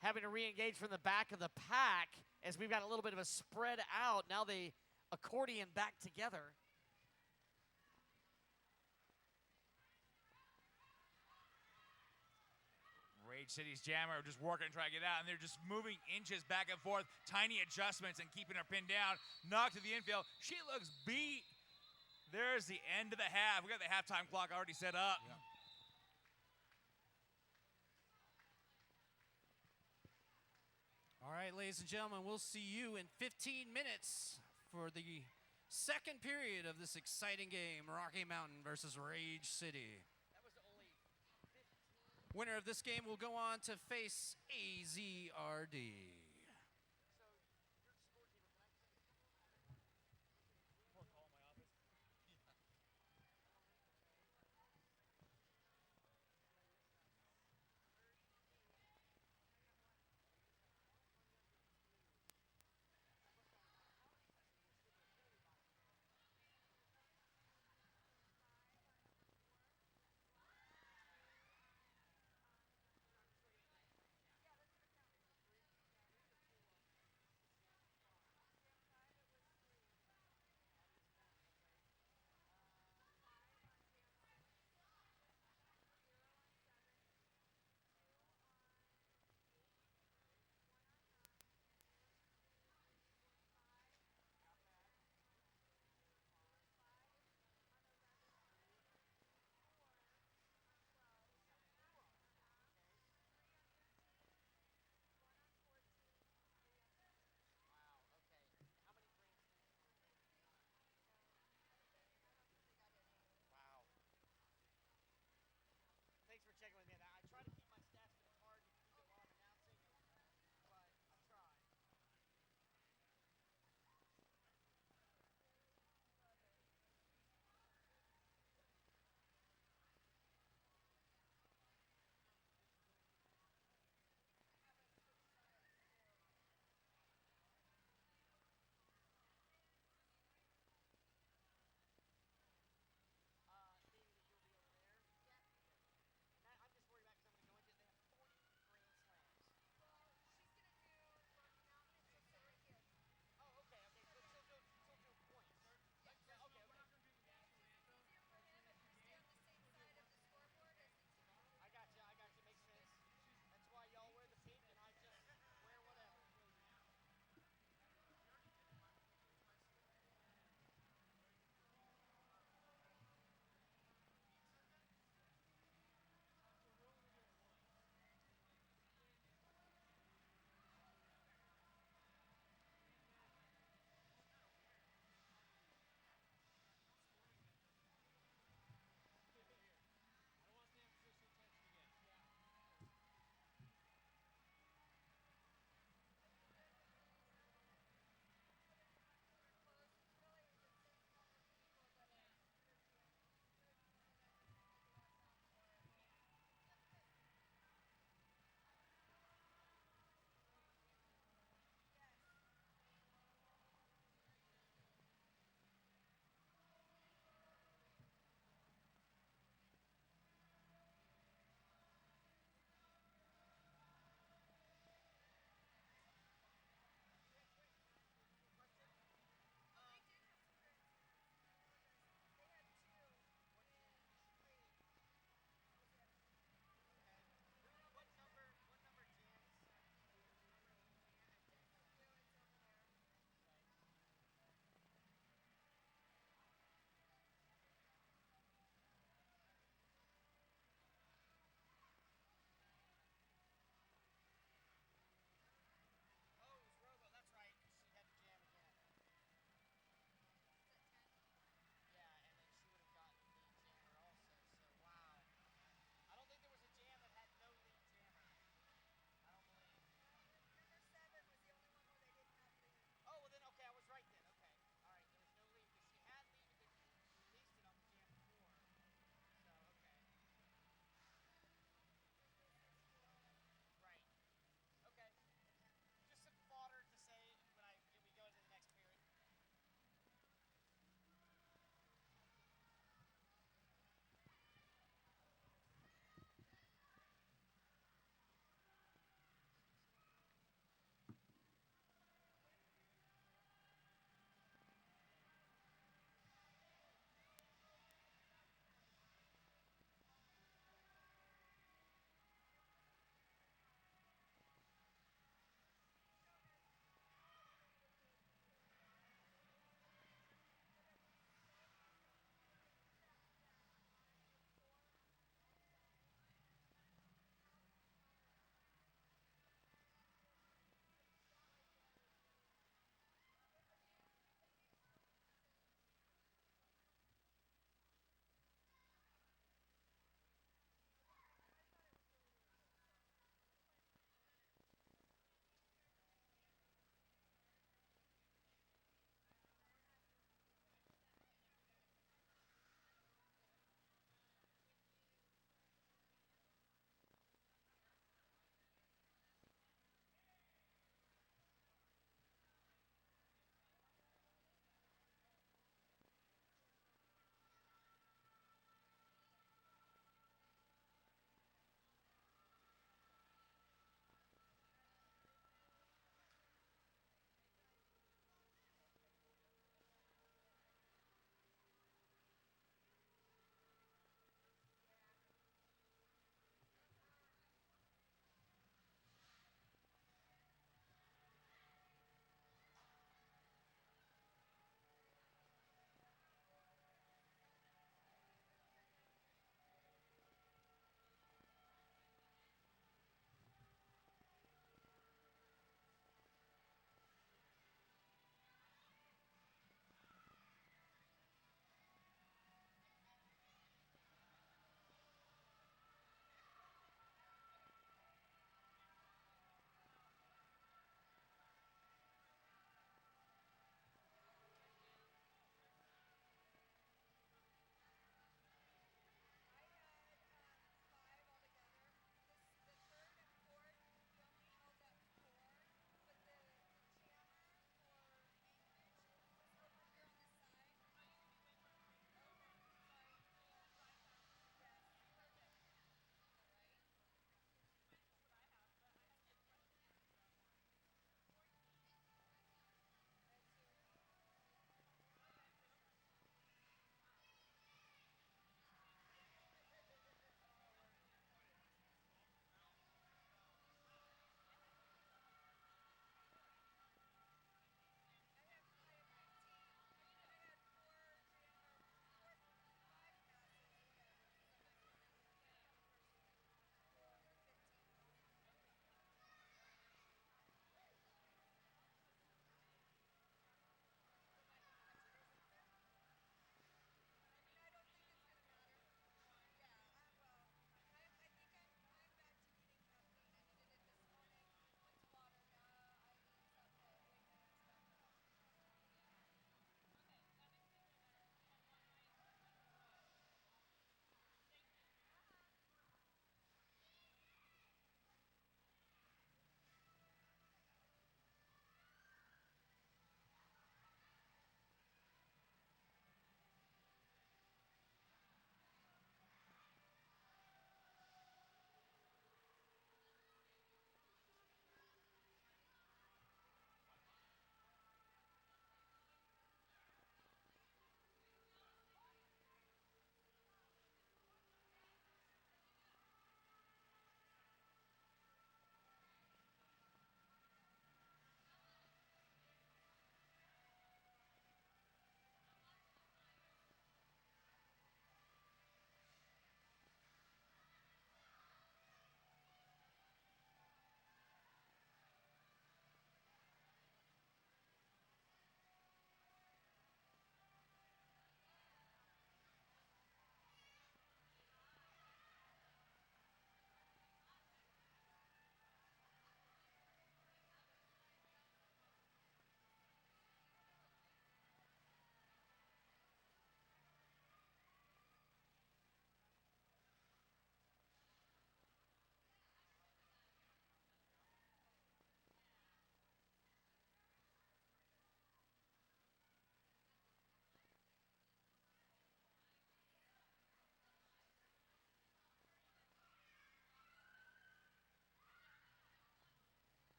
S2: having to re-engage from the back of the pack as we've got a little bit of a spread out. Now they accordion back together.
S3: Rage City's jammer just working to try to get out, and they're just moving inches back and forth. Tiny adjustments and keeping her pinned down. Knocked to the infield. She looks beat. There's the end of the half. We got the halftime clock already set up.
S1: Yeah. All right, ladies and gentlemen, we'll see you in 15 minutes for the second period of this exciting game, Rocky Mountain versus Rage City. Winner of this game will go on to face AZRD.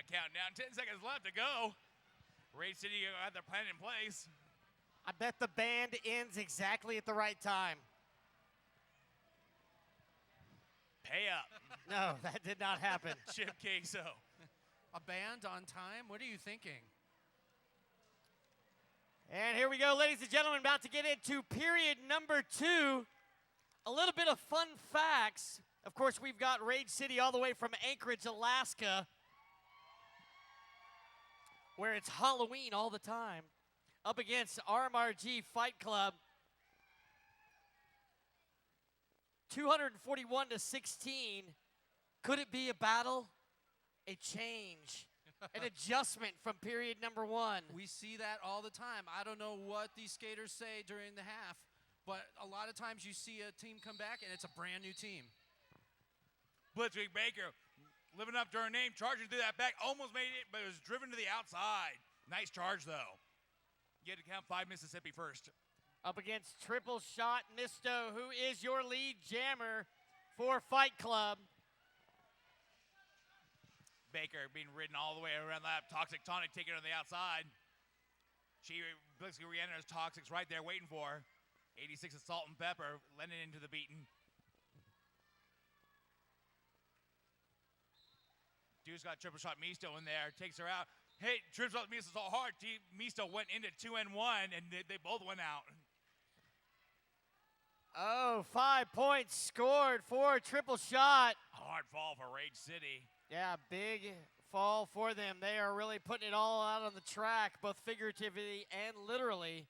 S3: countdown. 10 seconds left to go. Rage City got their plan in place.
S2: I bet the band ends exactly at the right time.
S3: Pay up.
S2: No, that did not happen.
S3: Chip Queso.
S1: A band on time? What are you thinking?
S2: And here we go, ladies and gentlemen, about to get into period number 2. A little bit of fun facts. Of course, we've got Rage City all the way from Anchorage, Alaska, where it's Halloween all the time, up against RMRG Fight Club. 241 to 16. Could it be a battle? A change. An adjustment from period number 1.
S1: We see that all the time. I don't know what these skaters say during the half, but a lot of times you see a team come back and it's a brand new team.
S3: Blitzwing Baker living up to her name, charging through that back, almost made it, but it was driven to the outside. Nice charge, though. You had to count 5 Mississippi first.
S2: Up against Triple Shot Misto, who is your lead jammer for Fight Club.
S3: Baker being ridden all the way around that Toxic Tonic, taking her on the outside. She basically re-enters Toxic's right there waiting for her. 86 of Salt and Pepper, lending into the beating. Dude's got Triple Shot Misto in there, takes her out. Hey, Triple Shot Misto so hard, Misto went into 2 and 1, and they both went out.
S2: Oh, 5 points scored for Triple Shot.
S3: Hard fall for Rage City.
S2: Yeah, big fall for them. They are really putting it all out on the track, both figuratively and literally.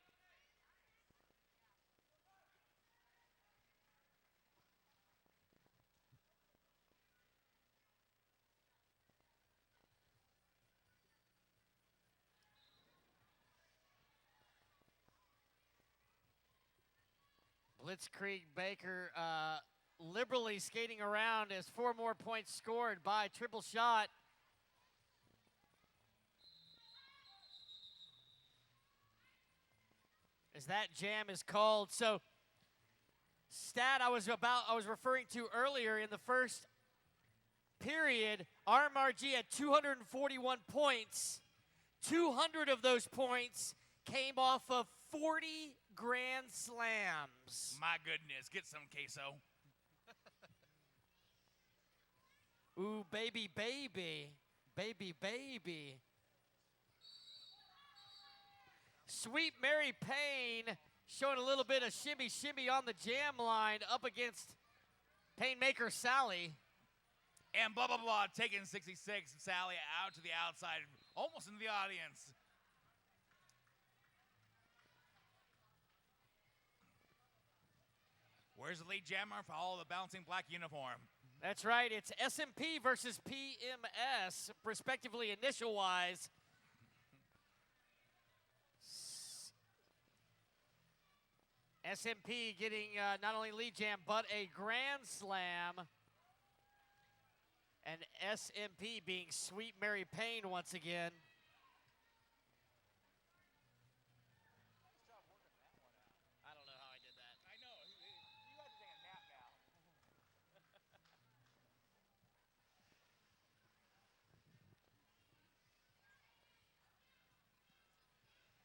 S2: Blitzkrieg Baker liberally skating around as 4 more points scored by Triple Shot. As that jam is called. So stat I was referring to earlier in the first period, RMRG had 241 points. 200 of those points came off of 40 Grand Slams.
S3: My goodness, get some queso.
S2: Ooh, baby, baby. Baby, baby. Sweet Mary Payne showing a little bit of shimmy, shimmy on the jam line up against Painmaker Sally.
S3: And blah, blah, blah, taking 66. Sally out to the outside, almost into the audience. Where's the lead jammer for all the bouncing black uniform?
S2: That's right. It's SMP versus PMS, respectively, initial-wise. SMP getting not only lead jam, but a Grand Slam. And SMP being Sweet Mary Payne once again. I don't know how I did that.
S3: I know. You have to take a nap now.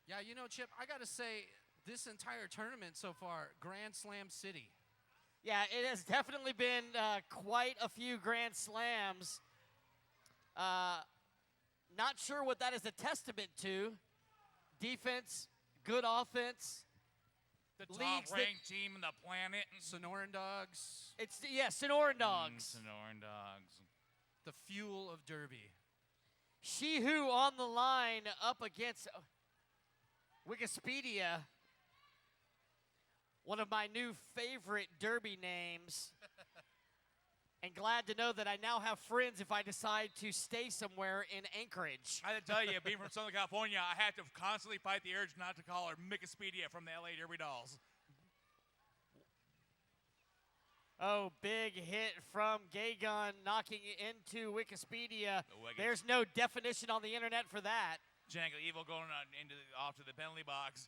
S1: Yeah, you know, Chip, I got to say, this entire tournament so far, Grand Slam City.
S2: Yeah, it has definitely been quite a few Grand Slams. Not sure what that is a testament to. Defense, good offense.
S3: The top-ranked team on the planet.
S1: Sonoran Dogs.
S2: It's, yeah, Sonoran Dogs.
S3: Sonoran Dogs.
S1: The fuel of Derby.
S2: She Who on the line up against Wikipedia. One of my new favorite Derby names. And glad to know that I now have friends if I decide to stay somewhere in Anchorage.
S3: I have to tell you, being from Southern California, I have to constantly fight the urge not to call her Wikipedia from the LA Derby Dolls.
S2: Oh, big hit from Gay Gun knocking into Wikipedia. There's no definition on the internet for that.
S3: Jangle Evil going off to the penalty box.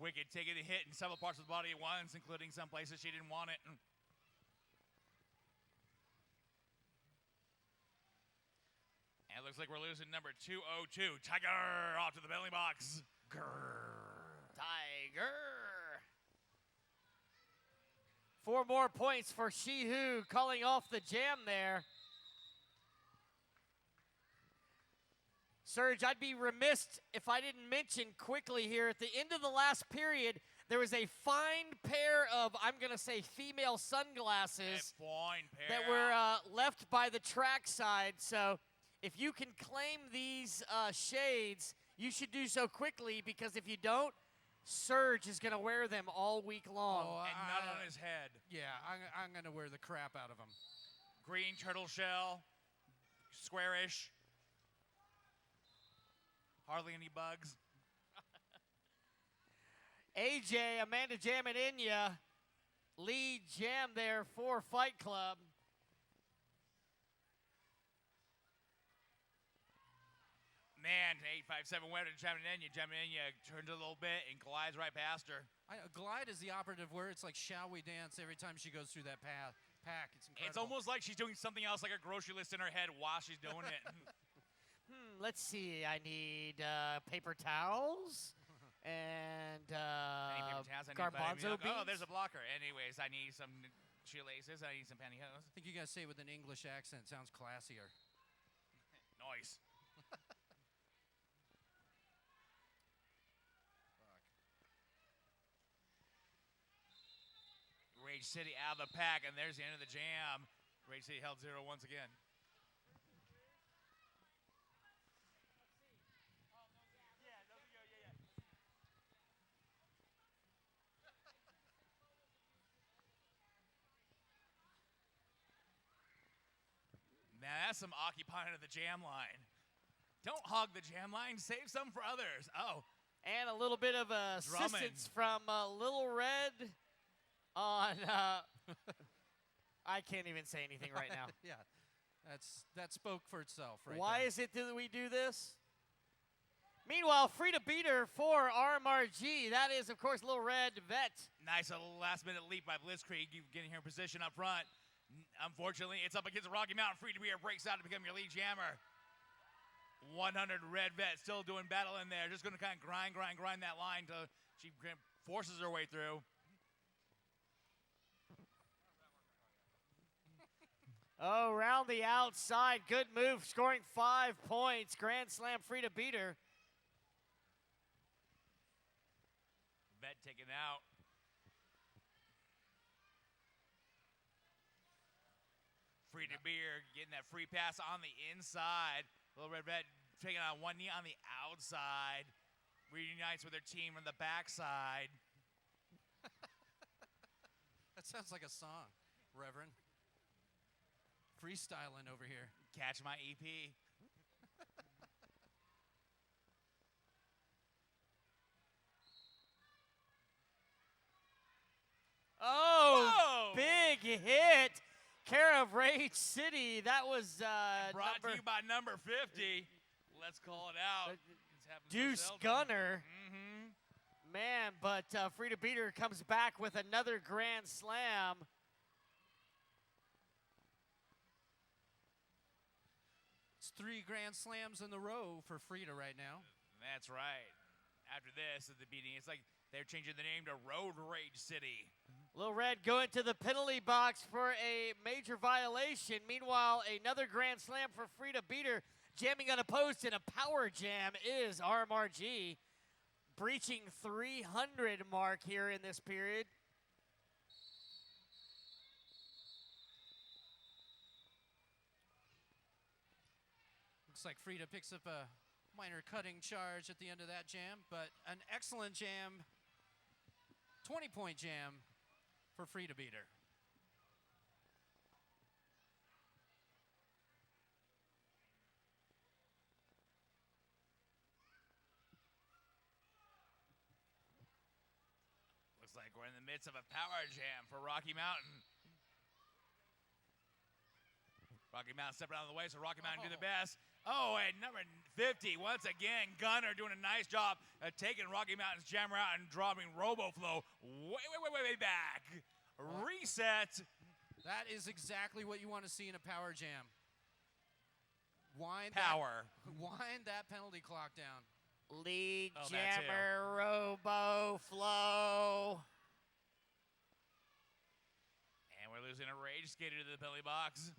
S3: Wicked taking a hit in several parts of the body at once, including some places she didn't want it. it looks like we're losing number 202. Tiger off to the penalty box.
S2: Tiger. 4 more points for Shihu calling off the jam there. Serge, I'd be remiss if I didn't mention quickly here, at the end of the last period, there was a fine pair of, I'm going to say, female sunglasses that were left by the trackside. So if you can claim these shades, you should do so quickly, because if you don't, Serge is going to wear them all week long.
S1: Oh,
S3: and not on his head.
S1: Yeah, I'm going to wear the crap out of them.
S3: Green turtle shell, squarish. Hardly any bugs.
S2: AJ, Amanda Jam and Inya lead jam there for Fight Club.
S3: Man, 857 winner to Jaminenya. Jaminenya turns a little bit and glides right past her.
S1: Glide is the operative word. It's like, shall we dance every time she goes through that pack. It's incredible.
S3: It's almost like she's doing something else, like a grocery list in her head while she's doing it.
S2: Let's see. I need paper towels and
S3: Any paper towels? I need
S2: garbanzo beans.
S3: Oh, there's a blocker. Anyways, I need some shoelaces. I need some pantyhose.
S1: I think you guys say it with an English accent. Sounds classier.
S3: Nice. Rage City out of the pack, and there's the end of the jam. Rage City held 0 once again. Now that's some occupying of the jam line. Don't hog the jam line. Save some for others. Oh.
S2: And a little bit of assistance from Little Red on, I can't even say anything right now.
S1: Yeah, that spoke for itself right
S2: Why
S1: there.
S2: is it that we do this? Meanwhile, Frida Beater for RMRG. That is, of course, Little Red Vet.
S3: Nice last-minute leap by Blitzkrieg, getting her in position up front. Unfortunately, it's up against Rocky Mountain. Frida Beater breaks out to become your lead jammer. 100 Red Vet still doing battle in there. Just going to kind of grind that line till she forces her way through.
S2: Oh, round the outside. Good move, scoring 5 points. Grand Slam Frida Beater.
S3: Vet taken out. Frida Beater getting that free pass on the inside. Little Red Vet taking on one knee on the outside. Reunites with her team on the backside.
S1: That sounds like a song, Reverend. Freestyling over here.
S3: Catch my EP.
S2: Oh, whoa. Big hit. Care of Rage City. That was
S3: brought to you by number 50. Let's call it out.
S2: Deuce Gunner. Man, but Frida Beater comes back with another Grand Slam.
S1: It's 3 Grand Slams in a row for Frida right now.
S3: That's right. After this is the beating. It's like they're changing the name to Road Rage City.
S2: Little Red going to the penalty box for a major violation. Meanwhile, another Grand Slam for Frida Beater. Jamming unopposed in a power jam is RMRG. Breaching 300 mark here in this period.
S1: Looks like Frida picks up a minor cutting charge at the end of that jam, but an excellent jam, 20-point jam for Frida Beater.
S3: Looks like we're in the midst of a power jam for Rocky Mountain. Rocky Mountain stepping out of the way, so Rocky Mountain do the best. Oh, and number 50, once again, Gunner doing a nice job of taking Rocky Mountain's jammer out and dropping RoboFlow way back. Reset.
S1: That is exactly what you want to see in a power jam. Wind
S3: Power.
S1: Wind that penalty clock down.
S2: Lead
S3: Oh, that too.
S2: jammer, Robo Flow.
S3: And we're losing a Rage Skater to the penalty box.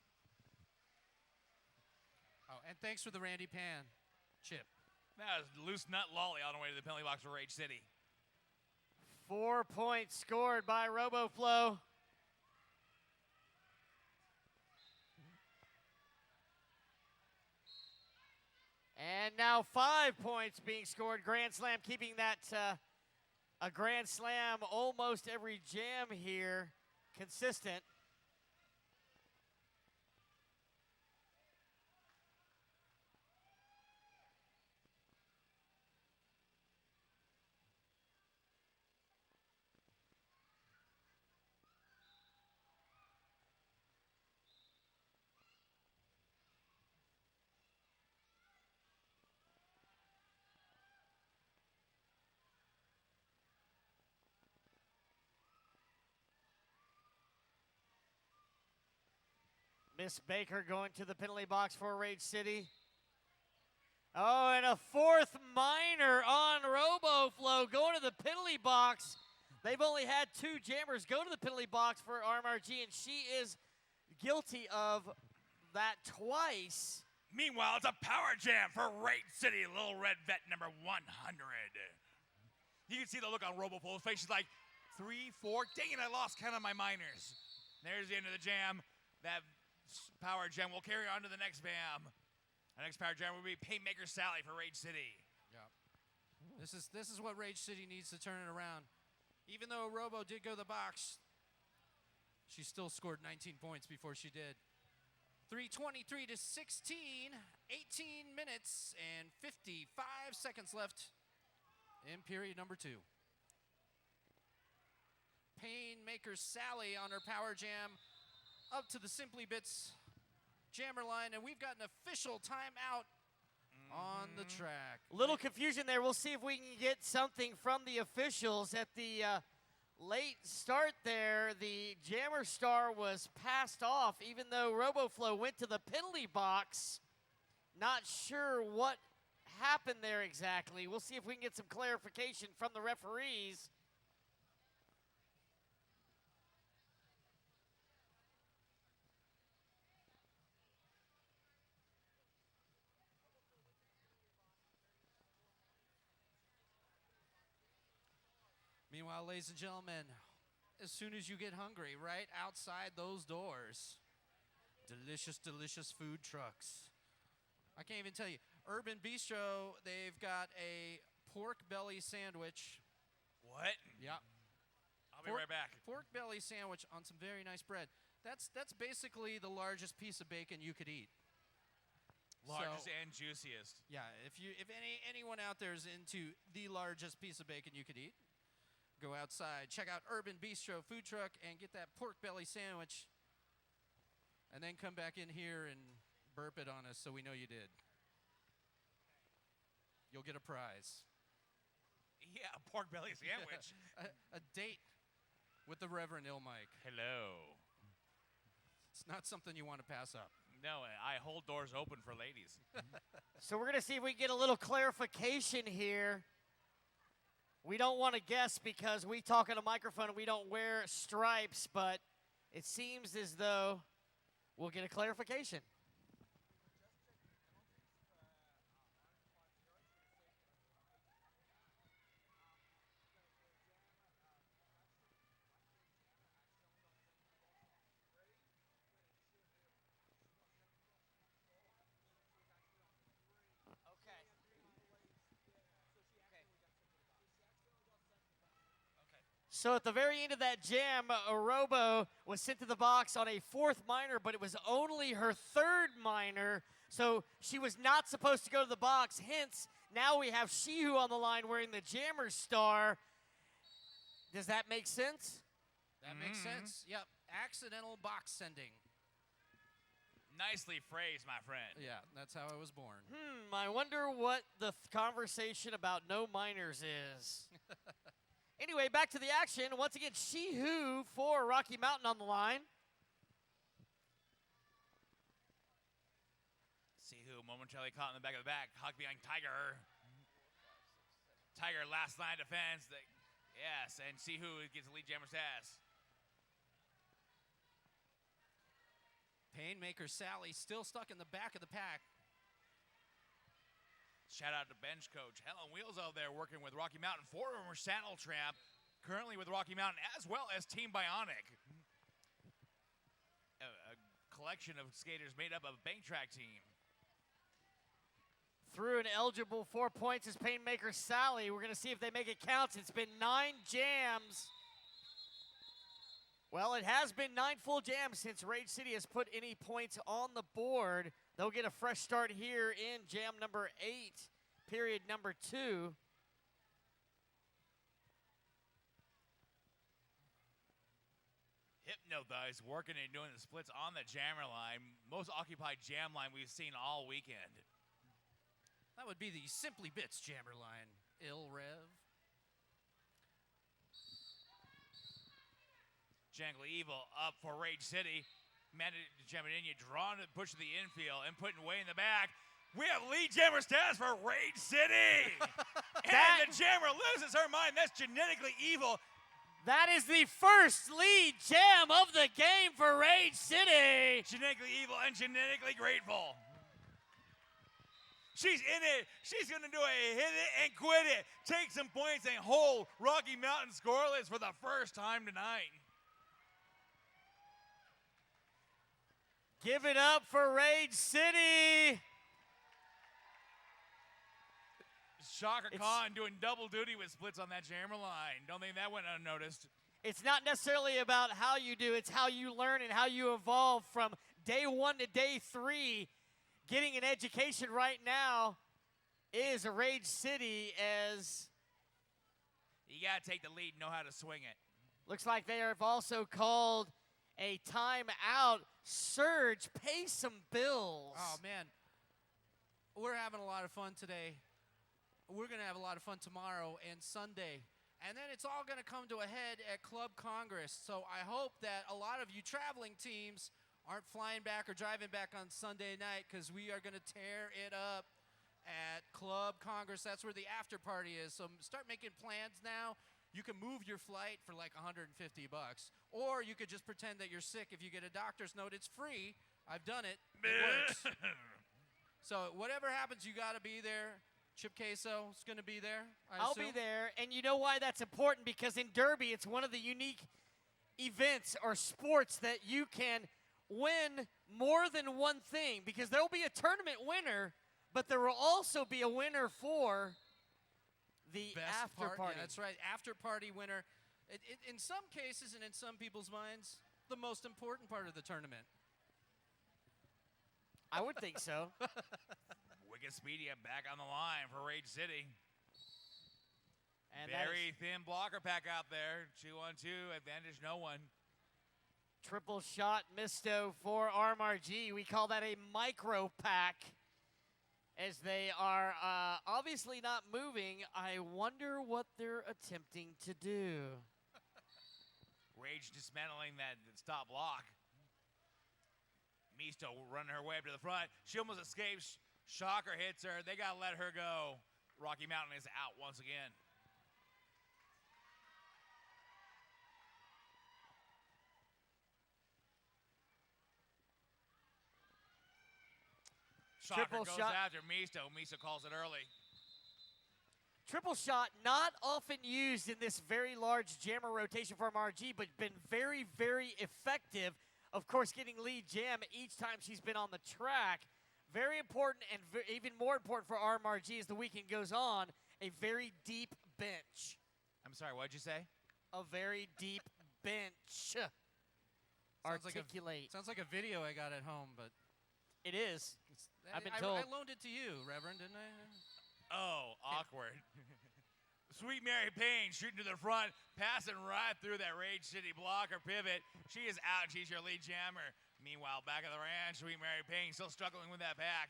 S1: Oh, and thanks for the Randy Pan chip.
S3: That was Loose Nut Lolly on the way to the penalty box for Rage City.
S2: 4 points scored by RoboFlow. And now 5 points being scored. Grand Slam, keeping that a Grand Slam almost every jam here consistent. Miss Baker going to the penalty box for Rage City. Oh, and a 4th minor on RoboFlow going to the penalty box. They've only had 2 jammers go to the penalty box for RMRG, and she is guilty of that twice.
S3: Meanwhile, it's a power jam for Rage City, Little Red Vet number 100. You can see the look on RoboFlow's face. She's like, 3, 4, dang it, I lost count of my minors. There's the end of the jam. That power gem will carry on to the next BAM. Our next power gem will be Paintmaker Sally for Rage City.
S1: Yeah. This is what Rage City needs to turn it around. Even though Robo did go to the box, she still scored 19 points before she did. 3:23 to 16, 18 minutes and 55 seconds left in period number 2. Painmaker Sally on her power jam up to the Simply Bits jammer line, and we've got an official timeout on the track.
S2: Little confusion there. We'll see if we can get something from the officials. At the late start there, the jammer star was passed off, even though RoboFlow went to the penalty box. Not sure what happened there exactly. We'll see if we can get some clarification from the referees.
S1: Meanwhile, ladies and gentlemen, as soon as you get hungry, right outside those doors, delicious, delicious food trucks. I can't even tell you. Urban Bistro, they've got a pork belly sandwich.
S3: What?
S1: Yeah.
S3: I'll be right back.
S1: Pork belly sandwich on some very nice bread. That's basically the largest piece of bacon you could eat.
S3: Largest and juiciest.
S1: Yeah, if anyone out there is into the largest piece of bacon you could eat, go outside, check out Urban Bistro food truck, and get that pork belly sandwich. And then come back in here and burp it on us so we know you did. You'll get a prize.
S3: Yeah, a pork belly sandwich.
S1: a date with the Reverend Il Mike.
S3: Hello.
S1: It's not something you want to pass up.
S3: No, I hold doors open for ladies.
S2: So we're going to see if we can get a little clarification here. We don't want to guess because we talk on a microphone and we don't wear stripes, but it seems as though we'll get a clarification. So at the very end of that jam, Robo was sent to the box on a 4th minor, but it was only her 3rd minor, so she was not supposed to go to the box. Hence, now we have Shihu on the line wearing the jammer star. Does that make sense?
S1: That makes sense. Yep. Accidental box sending.
S3: Nicely phrased, my friend.
S1: Yeah, that's how I was born.
S2: I wonder what the conversation about no minors is. Anyway, back to the action. Once again, Shihu for Rocky Mountain on the line.
S3: See, Sihu momentarily caught in the back of the back. Hug behind Tiger. Tiger last line of defense. Yes, and Sihu gets the lead jammer status.
S1: Painmaker Sally still stuck in the back of the pack.
S3: Shout out to bench coach Helen Wheels out there working with Rocky Mountain, former Saddle Tramp, currently with Rocky Mountain, as well as Team Bionic. A collection of skaters made up of a bank track team.
S2: Through an eligible 4 points is Painmaker Sally. We're going to see if they make it count. It's been 9 jams. Well, it has been 9 full jams since Rage City has put any points on the board. They'll get a fresh start here in jam number 8, period number 2.
S3: Hypnothize working and doing the splits on the jammer line. Most occupied jam line we've seen all weekend.
S1: That would be the Simply Bits jammer line. Ill Rev.
S3: Jangle Evil up for Rage City. Managed Jamadinia drawn to push to the infield and putting way in the back. We have lead jammer status for Rage City. And the jammer loses her mind. That's genetically evil.
S2: That is the first lead jam of the game for Rage City.
S3: Genetically evil and genetically grateful. She's in it. She's going to do a hit it and quit it. Take some points and hold Rocky Mountain scoreless for the first time tonight.
S2: Give it up for Rage City.
S3: Shocker Khan doing double duty with splits on that jammer line. Don't think that went unnoticed.
S2: It's not necessarily about how you do, it's how you learn and how you evolve from day 1 to day 3. Getting an education right now is a Rage City as
S3: you got to take the lead and know how to swing it.
S2: Looks like they have also called a timeout. Surge, pay some bills.
S1: Oh, man. We're having a lot of fun today. We're going to have a lot of fun tomorrow and Sunday. And then it's all going to come to a head at Club Congress. So I hope that a lot of you traveling teams aren't flying back or driving back on Sunday night, because we are going to tear it up at Club Congress. That's where the after party is. So start making plans now. You can move your flight for like $150, or you could just pretend that you're sick. If you get a doctor's note, it's free. I've done it. It works. So whatever happens, you got to be there. Chip Queso is going to be there,
S2: I'll be there. And you know why that's important? Because in Derby, it's one of the unique events or sports that you can win more than one thing, because there will be a tournament winner, but there will also be a winner for the after party.
S1: Yeah, that's right, after party winner. In some cases and in some people's minds, the most important part of the tournament.
S2: I would think so.
S3: Wikipedia back on the line for Rage City.
S2: And
S3: very thin blocker pack out there. 2-on-2, advantage no one.
S2: Triple shot misto for RMRG. We call that a micro pack, as they are obviously not moving. I wonder what they're attempting to do.
S3: Rage dismantling that stop block. Misto running her way up to the front. She almost escapes. Shocker hits her. They got to let her go. Rocky Mountain is out once again. Shocker
S2: Triple
S3: goes
S2: shot
S3: after Misto. Misto calls it early.
S2: Triple shot, not often used in this very large jammer rotation from RG, but been very, very effective. Of course, getting lead jam each time she's been on the track. Very important, and even more important for RMRG as the weekend goes on, a very deep bench.
S3: I'm sorry, what'd you say?
S2: A very deep bench. Articulate.
S1: Sounds like a video I got at home, but
S2: it is. I've been told.
S1: I loaned it to you, Reverend, didn't I?
S3: Oh, awkward. Sweet Mary Payne shooting to the front, passing right through that Rage City blocker pivot. She is out. She's your lead jammer. Meanwhile, back of the ranch, Sweet Mary Payne still struggling with that pack.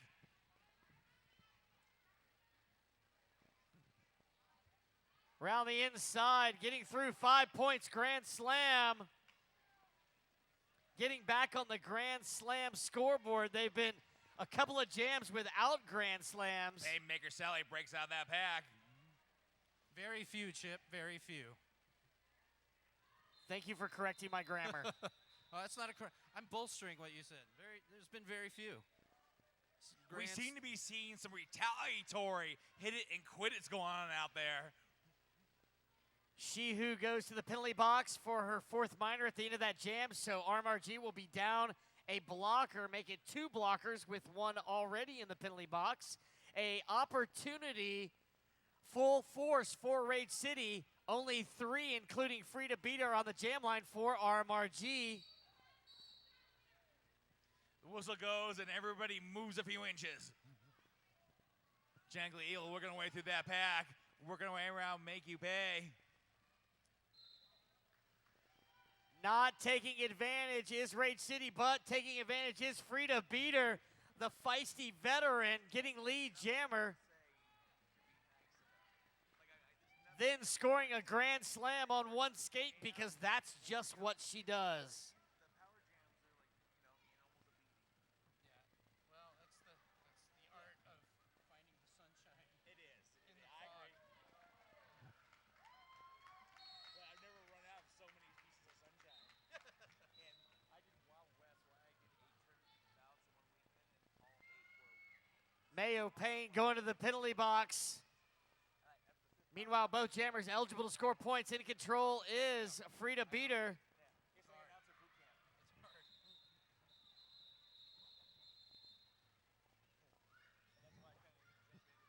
S2: Around the inside, getting through 5 points, Grand Slam. Getting back on the Grand Slam scoreboard. They've been a couple of jams without Grand Slams.
S3: Painmaker Sally breaks out that pack.
S1: Very few, Chip. Very few.
S2: Thank you for correcting my grammar.
S1: Oh, that's not a correct. I'm bolstering what you said. There's been very few.
S3: We seem to be seeing some retaliatory hit it and quit it's going on out there.
S2: She Who goes to the penalty box for her fourth minor at the end of that jam, so RMRG will be down a blocker, make it 2 blockers with 1 already in the penalty box. A opportunity, full force for Rage City, only 3, including Frida Beater on the jam line for RMRG.
S3: The whistle goes and everybody moves a few inches. Jangly Eel working away through that pack, working away around Make You Pay.
S2: Not taking advantage is Rage City, but taking advantage is Frida Beater, the feisty veteran, getting lead jammer. Then scoring a Grand Slam on 1 skate because that's just what she does.
S1: Well, that's the art of finding the sunshine.
S3: It is.
S1: In the
S3: I
S1: fog.
S3: agree. Yeah, I've never run out of so many pieces of sunshine. And I did Wild West where I did 8 tournament bouts in 1 weekend and all 8 were.
S2: Mayo Payne going to the penalty box. Meanwhile, both jammers eligible to score points. In control is Frida Beater.
S3: It's like announcer boot camp.
S1: It's hard.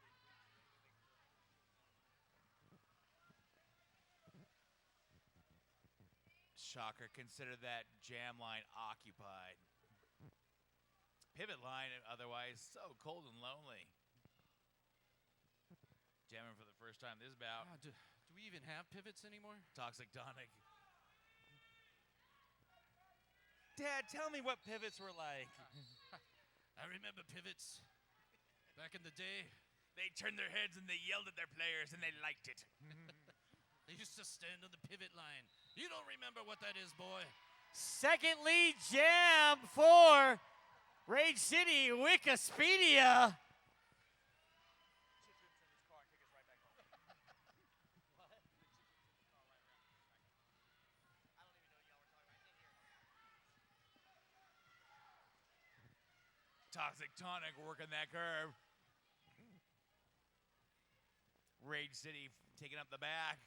S3: That's why I kind of Shocker, consider that jam line occupied. Pivot line, otherwise so cold and lonely. Jamming for the first time this bout.
S1: Do we even have pivots anymore?
S3: Toxic Tonic. Dad, tell me what pivots were like.
S1: I remember pivots back in the day.
S3: They turned their heads and they yelled at their players and they liked it.
S1: They used to stand on the pivot line. You don't remember what that is, boy.
S2: Second lead jam for Rage City, Wikipedia.
S3: Toxic Tonic working that curve. Rage City taking up the back.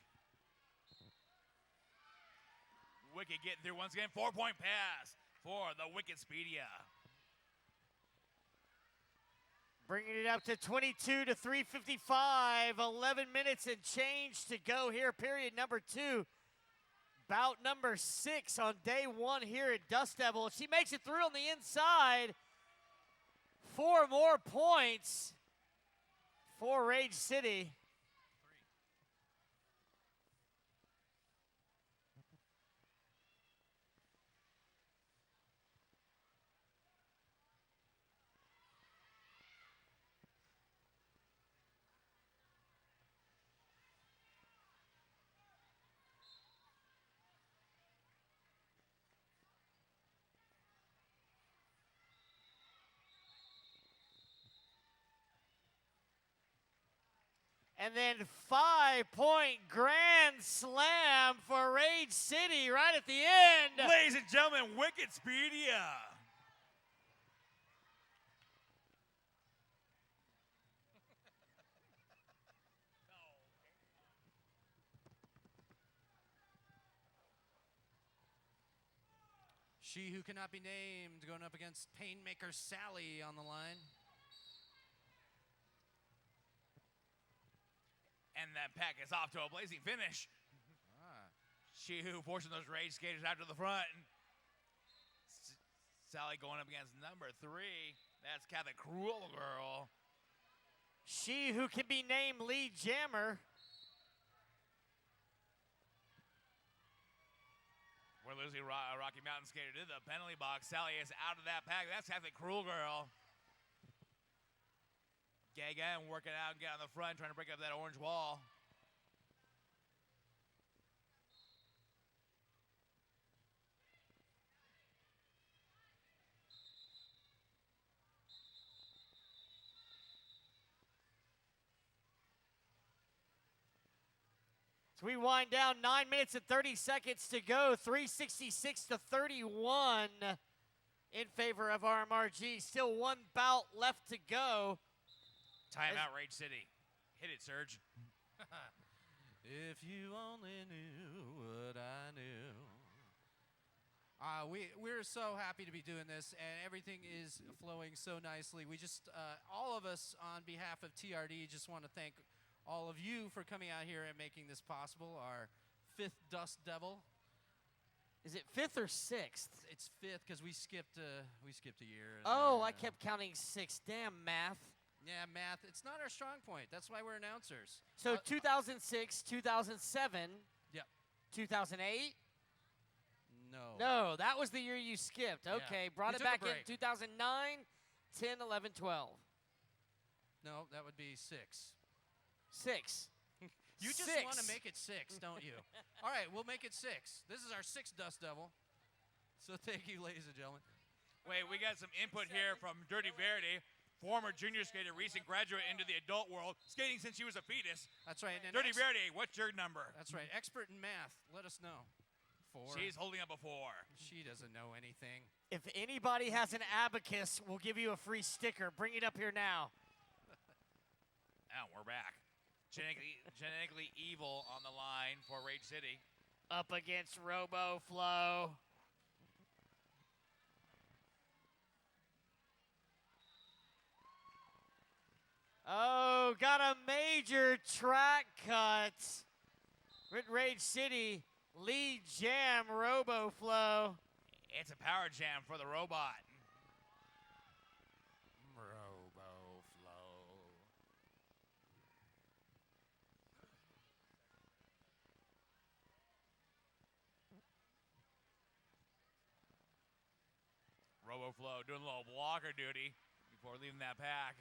S3: Wicked getting through once again. 4-point pass for the Wikipedia.
S2: Bringing it up to 22 to 3:55. 11 minutes and change to go here. Period number 2. Bout number 6 on day 1 here at Dust Devil. She makes it through on the inside. 4 more points for Rage City. And then 5-point Grand Slam for Rage City right at the end.
S3: Ladies and gentlemen, Wikipedia.
S1: She Who Cannot Be Named going up against Painmaker Sally on the line.
S3: And that pack is off to a blazing finish. She Who forcing those Rage skaters out to the front. Sally going up against number 3. That's Catholic Cruel Girl.
S2: She Who Can Be Named lead jammer.
S3: We're losing Rocky Mountain Skater to the penalty box. Sally is out of that pack. That's Catholic Cruel Girl. Gaga working out and get on the front, trying to break up that orange wall.
S2: So we wind down 9 minutes and 30 seconds to go. 366 to 31 in favor of RMRG. Still one bout left to go.
S3: Timeout, Rage City. Hit it, Surge.
S1: If you only knew what I knew. We're so happy to be doing this, and everything is flowing so nicely. We just, all of us on behalf of TRD, just want to thank all of you for coming out here and making this possible. Our 5th Dust Devil.
S2: Is it 5th or 6th?
S1: It's 5th because we skipped a year.
S2: Oh, I kept counting 6. Damn, math.
S1: Yeah, math. It's not our strong point. That's why we're announcers.
S2: So 2006, 2007.
S1: Yep.
S2: 2008.
S1: No.
S2: No, that was the year you skipped. Okay,
S1: Yeah.
S2: brought
S1: We
S2: it
S1: took a
S2: back in
S1: break.
S2: 2009, 10, 11, 12.
S1: No, that would be 6.
S2: 6.
S1: You just
S2: 6.
S1: want to make it 6, don't you? All right, we'll make it 6. This is our 6th Dust Devil. So thank you, ladies and gentlemen.
S3: Wait, we got some input here from Dirty Verde, former junior skater, recent graduate into the adult world, skating since she was a fetus.
S1: That's right. And
S3: Dirty Verde, what's your number?
S1: That's right. Expert in math. Let us know. 4.
S3: She's holding up a 4.
S1: She doesn't know anything.
S2: If anybody has an abacus, we'll give you a free sticker. Bring it up here now.
S3: Oh, we're back. Genetically evil on the line for Rage City.
S2: Up against RoboFlow. Oh, got a major track cut. Rage City, lead jam, RoboFlow.
S3: It's a power jam for the robot. RoboFlow doing a little blocker duty before leaving that pack.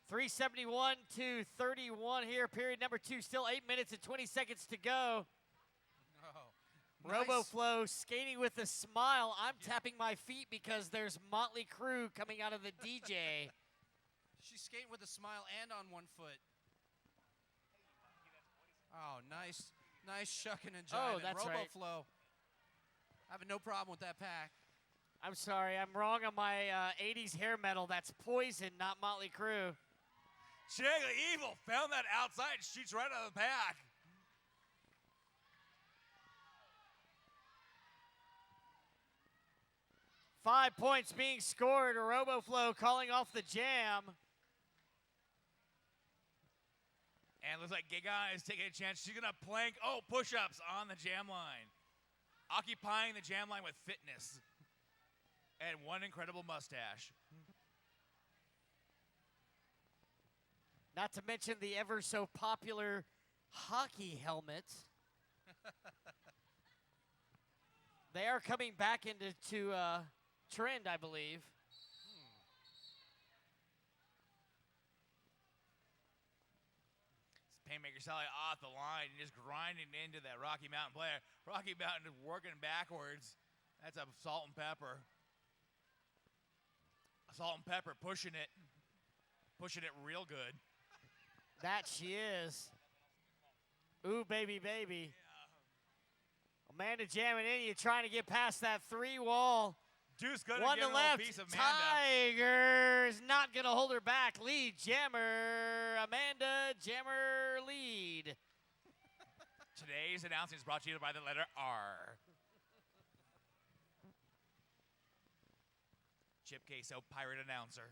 S2: .371 to 31 here, period number 2. Still 8 minutes and 20 seconds to go.
S1: Nice.
S2: RoboFlow skating with a smile. I'm tapping my feet because there's Motley Crue coming out of the DJ.
S1: She's skating with a smile and on one foot. Oh, nice. Nice shucking and jiving.
S2: Oh, that's right.
S1: RoboFlow. Having no problem with that pack.
S2: I'm sorry, I'm wrong on my 80s hair metal. That's Poison, not Motley Crue.
S3: Genetically evil found that outside, shoots right out of the pack.
S2: Five points being scored. RoboFlow calling off the jam.
S3: And looks like Giga is taking a chance. She's going to plank, push-ups on the jam line. Occupying the jam line with fitness. And one incredible mustache.
S2: Not to mention the ever so popular hockey helmet. They are coming back into trend, I believe.
S3: Painmaker Sally off the line and just grinding into that Rocky Mountain player. Rocky Mountain is working backwards. That's a Salt and Pepper. Salt and Pepper pushing it real good.
S2: That she is. Ooh, baby, baby.
S3: Yeah.
S2: Amanda jamming in, you trying to get past that 3-wall.
S3: Deuce gonna
S2: One
S3: get
S2: to
S3: a little
S2: left.
S3: piece of Amanda.
S2: Tiger's not going to hold her back. Lead jammer. Amanda jammer lead.
S3: Today's announcement is brought to you by the letter R. Chip Queso, pirate announcer.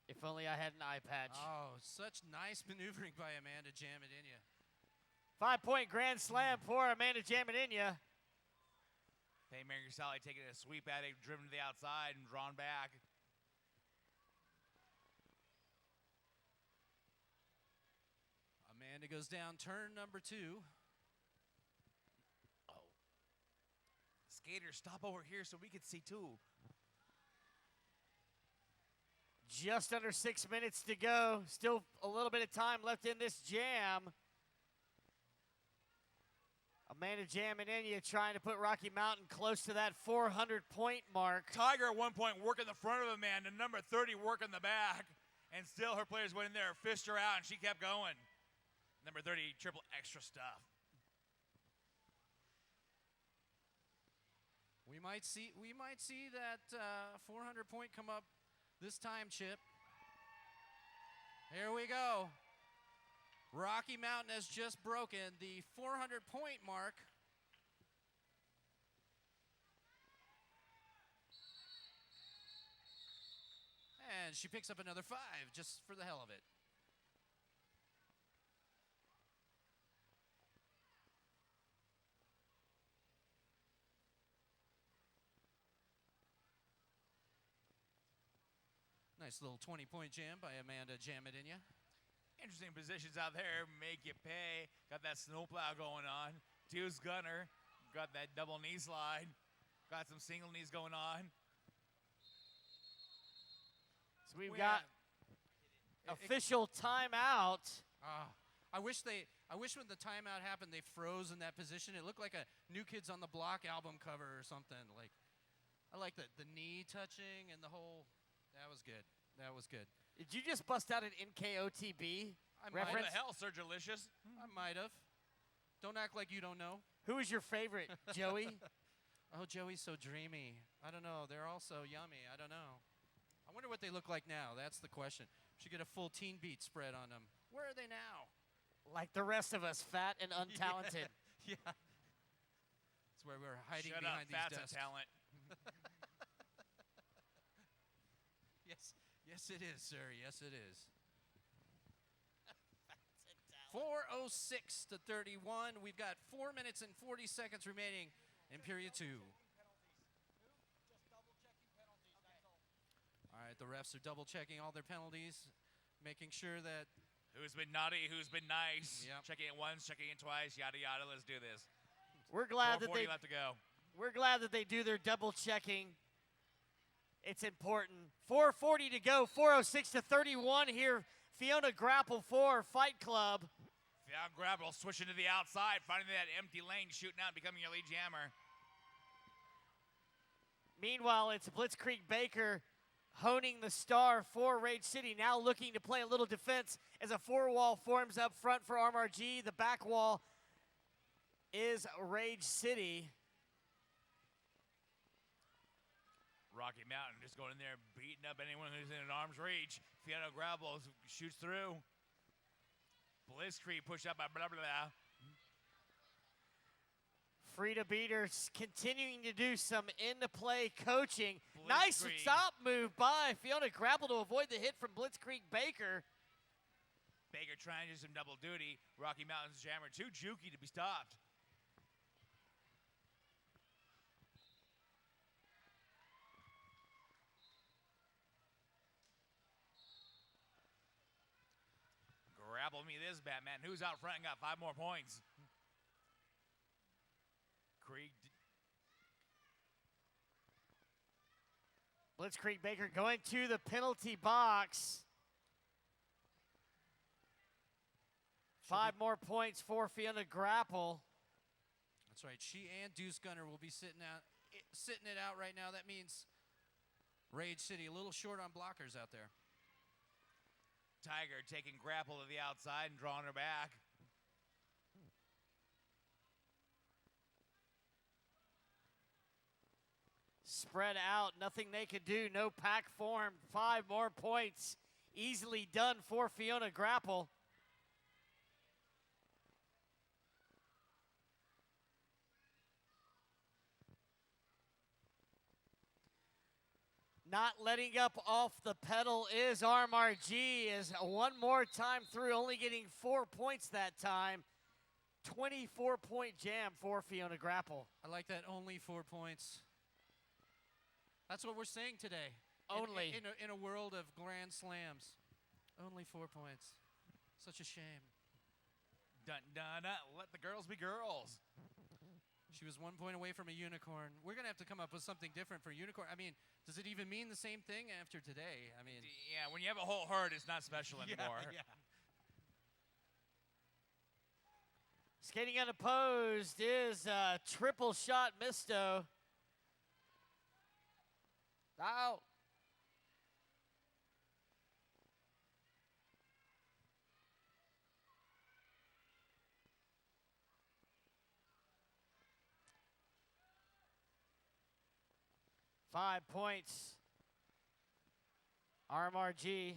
S2: If only I had an eye patch.
S1: Oh, such nice maneuvering by Amanda jamming in you.
S2: 5-point grand slam for Amanda jamming in you.
S3: Painmaker Sally taking a sweep at it, driven to the outside and drawn back.
S1: Amanda goes down turn number 2.
S3: Skaters, stop over here so we can see too.
S2: Just under 6 minutes to go. Still a little bit of time left in this jam. Amanda Jaminia trying to put Rocky Mountain close to that 400-point mark.
S3: Tiger at one point working the front of Amanda, number 30 working the back, and still her players went in there, fished her out, and she kept going. Number 30, triple extra stuff.
S1: We might see that 400 point come up this time, Chip. Here we go. Rocky Mountain has just broken the 400 point mark. And she picks up another 5 just for the hell of it. Nice little 20-point jam by Amanda Jaminia.
S3: Interesting positions out there, make you pay. Got that snowplow going on. Deuce Gunner, got that double knee slide. Got some single knees going on.
S2: So we've got official timeout.
S1: I wish when the timeout happened they froze in that position. It looked like a New Kids on the Block album cover or something. Like, I like the knee touching and the whole. That was good. That was good.
S2: Did you just bust out an NKOTB
S3: What
S2: reference?
S3: the hell, Sir Delicious?
S1: I might have. Don't act like you don't know.
S2: Who is your favorite, Joey?
S1: Oh, Joey's so dreamy. I don't know. They're all so yummy. I don't know. I wonder what they look like now. That's the question. Should get a full Teen Beat spread on them. Where are they now?
S2: Like the rest of us, fat and untalented.
S1: Yeah. That's where we're hiding
S3: Shut
S1: behind
S3: up,
S1: these
S3: fat's
S1: desks.
S3: a talent.
S1: Yes, it is, sir. Yes, it is. 4:06 to 31. We've got 4 minutes and 40 seconds remaining in period 2. All right, the refs are double checking all their penalties, making sure that.
S3: Who's been naughty, who's been nice.
S1: Yep.
S3: Checking it once, checking it twice, yada, yada. Let's do this.
S2: We're glad that
S3: 4:40 left to go.
S2: We're glad that they do their double checking. It's important. 4:40 to go. 4:06 to 31 here. Fiona Grapple for Fight Club.
S3: Fiona Grapple switching to the outside, finding that empty lane, shooting out, becoming your lead jammer.
S2: Meanwhile, it's Blitzkrieg Baker honing the star for Rage City. Now looking to play a little defense as a 4-wall forms up front for RMRG. The back wall is Rage City.
S3: Rocky Mountain just going in there, beating up anyone who's in an arm's reach. Fiona Grapple shoots through. Blitzkrieg pushed up by blah, blah, blah.
S2: Frida Beaters continuing to do some in-the-play coaching. Nice stop move by Fiona Grapple to avoid the hit from Blitzkrieg Baker.
S3: Baker trying to do some double duty. Rocky Mountain's jammer too jukey to be stopped. Grapple me this, Batman. Who's out front and got 5 more points? Krieg.
S2: Blitzkrieg Baker going to the penalty box. 5 more points for Fiona Grapple.
S1: That's right. She and Deuce Gunner will be sitting it out right now. That means Rage City a little short on blockers out there.
S3: Tiger taking Grapple to the outside and drawing her back.
S2: Spread out, nothing they could do, no pack form. 5 more points, easily done for Fiona Grapple. Not letting up off the pedal is RMRG, is one more time through, only getting 4 points that time. 24-point jam for Fiona Grapple.
S1: I like that, only 4 points. That's what we're saying today.
S2: Only.
S1: In a world of grand slams. Only 4 points. Such a shame.
S3: Dun, dun, dun. Let the girls be girls.
S1: She was 1 point away from a unicorn. We're going to have to come up with something different for unicorn. I mean, does it even mean the same thing after today? I mean,
S3: Yeah, when you have a whole herd, it's not special anymore.
S1: Yeah.
S2: Skating unopposed is triple shot Misto. Out. Five points. RMRG.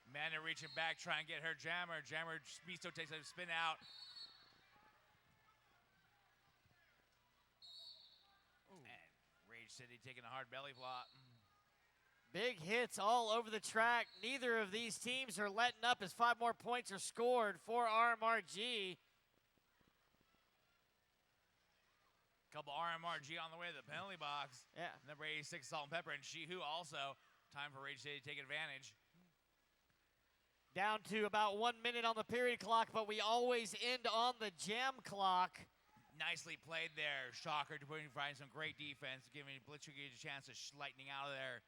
S3: Amanda reaching back, trying to get her jammer. Jammer, Misto takes a spin out. And Rage City taking a hard belly flop.
S2: Big hits all over the track. Neither of these teams are letting up as 5 more points are scored for RMRG.
S3: Couple RMRG on the way to the penalty box.
S2: Yeah.
S3: Number 86, Salt and Pepper, and Shihu also. Time for Rage City to take advantage.
S2: Down to about 1 minute on the period clock, but we always end on the jam clock.
S3: Nicely played there. Shocker to find some great defense, giving Blitzkrieg a chance of lightning out of there.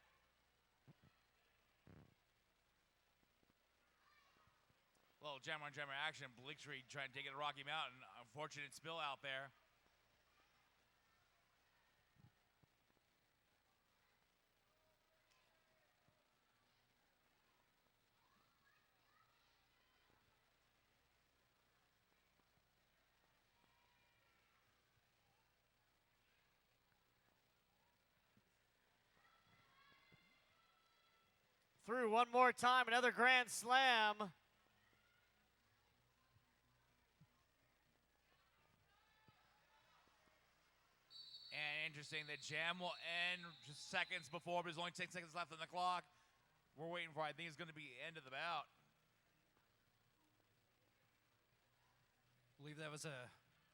S3: Little jammer on jammer action. Blitzkrieg trying to take it to Rocky Mountain. Unfortunate spill out there.
S2: Through one more time, another grand slam.
S3: And interesting, the jam will end just seconds before, but there's only 10 seconds left on the clock. We're waiting for, I think it's going to be the end of the bout.
S1: I believe that was a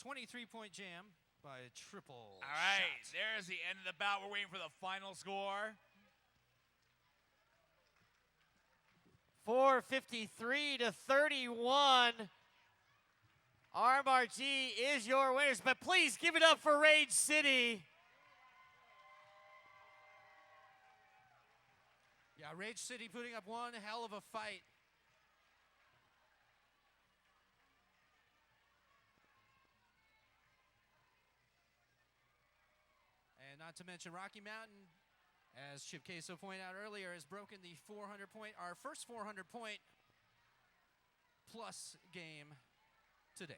S1: 23-point jam by triple.
S3: All right,
S1: shot.
S3: there's the end of the bout. We're waiting for the final score.
S2: 453 to 31. RMRG is your winners, but please give it up for Rage City.
S1: Yeah, Rage City putting up one hell of a fight. And not to mention Rocky Mountain, as Chip Queso pointed out earlier, has broken the 400-point, our first 400-point plus game today.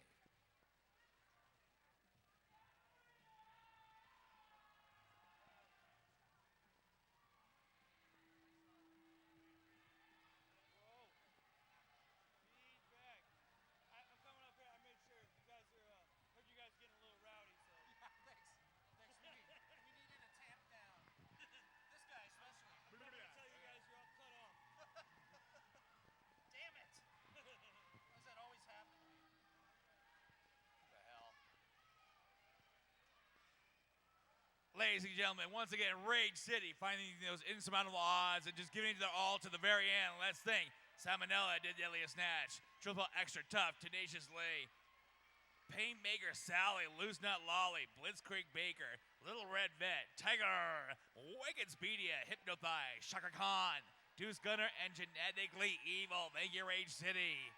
S3: Ladies and gentlemen, once again, Rage City finding those insurmountable odds and just giving it their all to the very end. Let's think. Salmonella did Deadly Snatch. Triple Extra Tough, Tenacious Lee. Painmaker Sally, Loose Nut Lolly, Blitzkrieg Baker, Little Red Vet, Tiger, Wicked Speedia, Hypnothigh, Shaka Khan, Deuce Gunner, and Genetically Evil. Thank you, Rage City.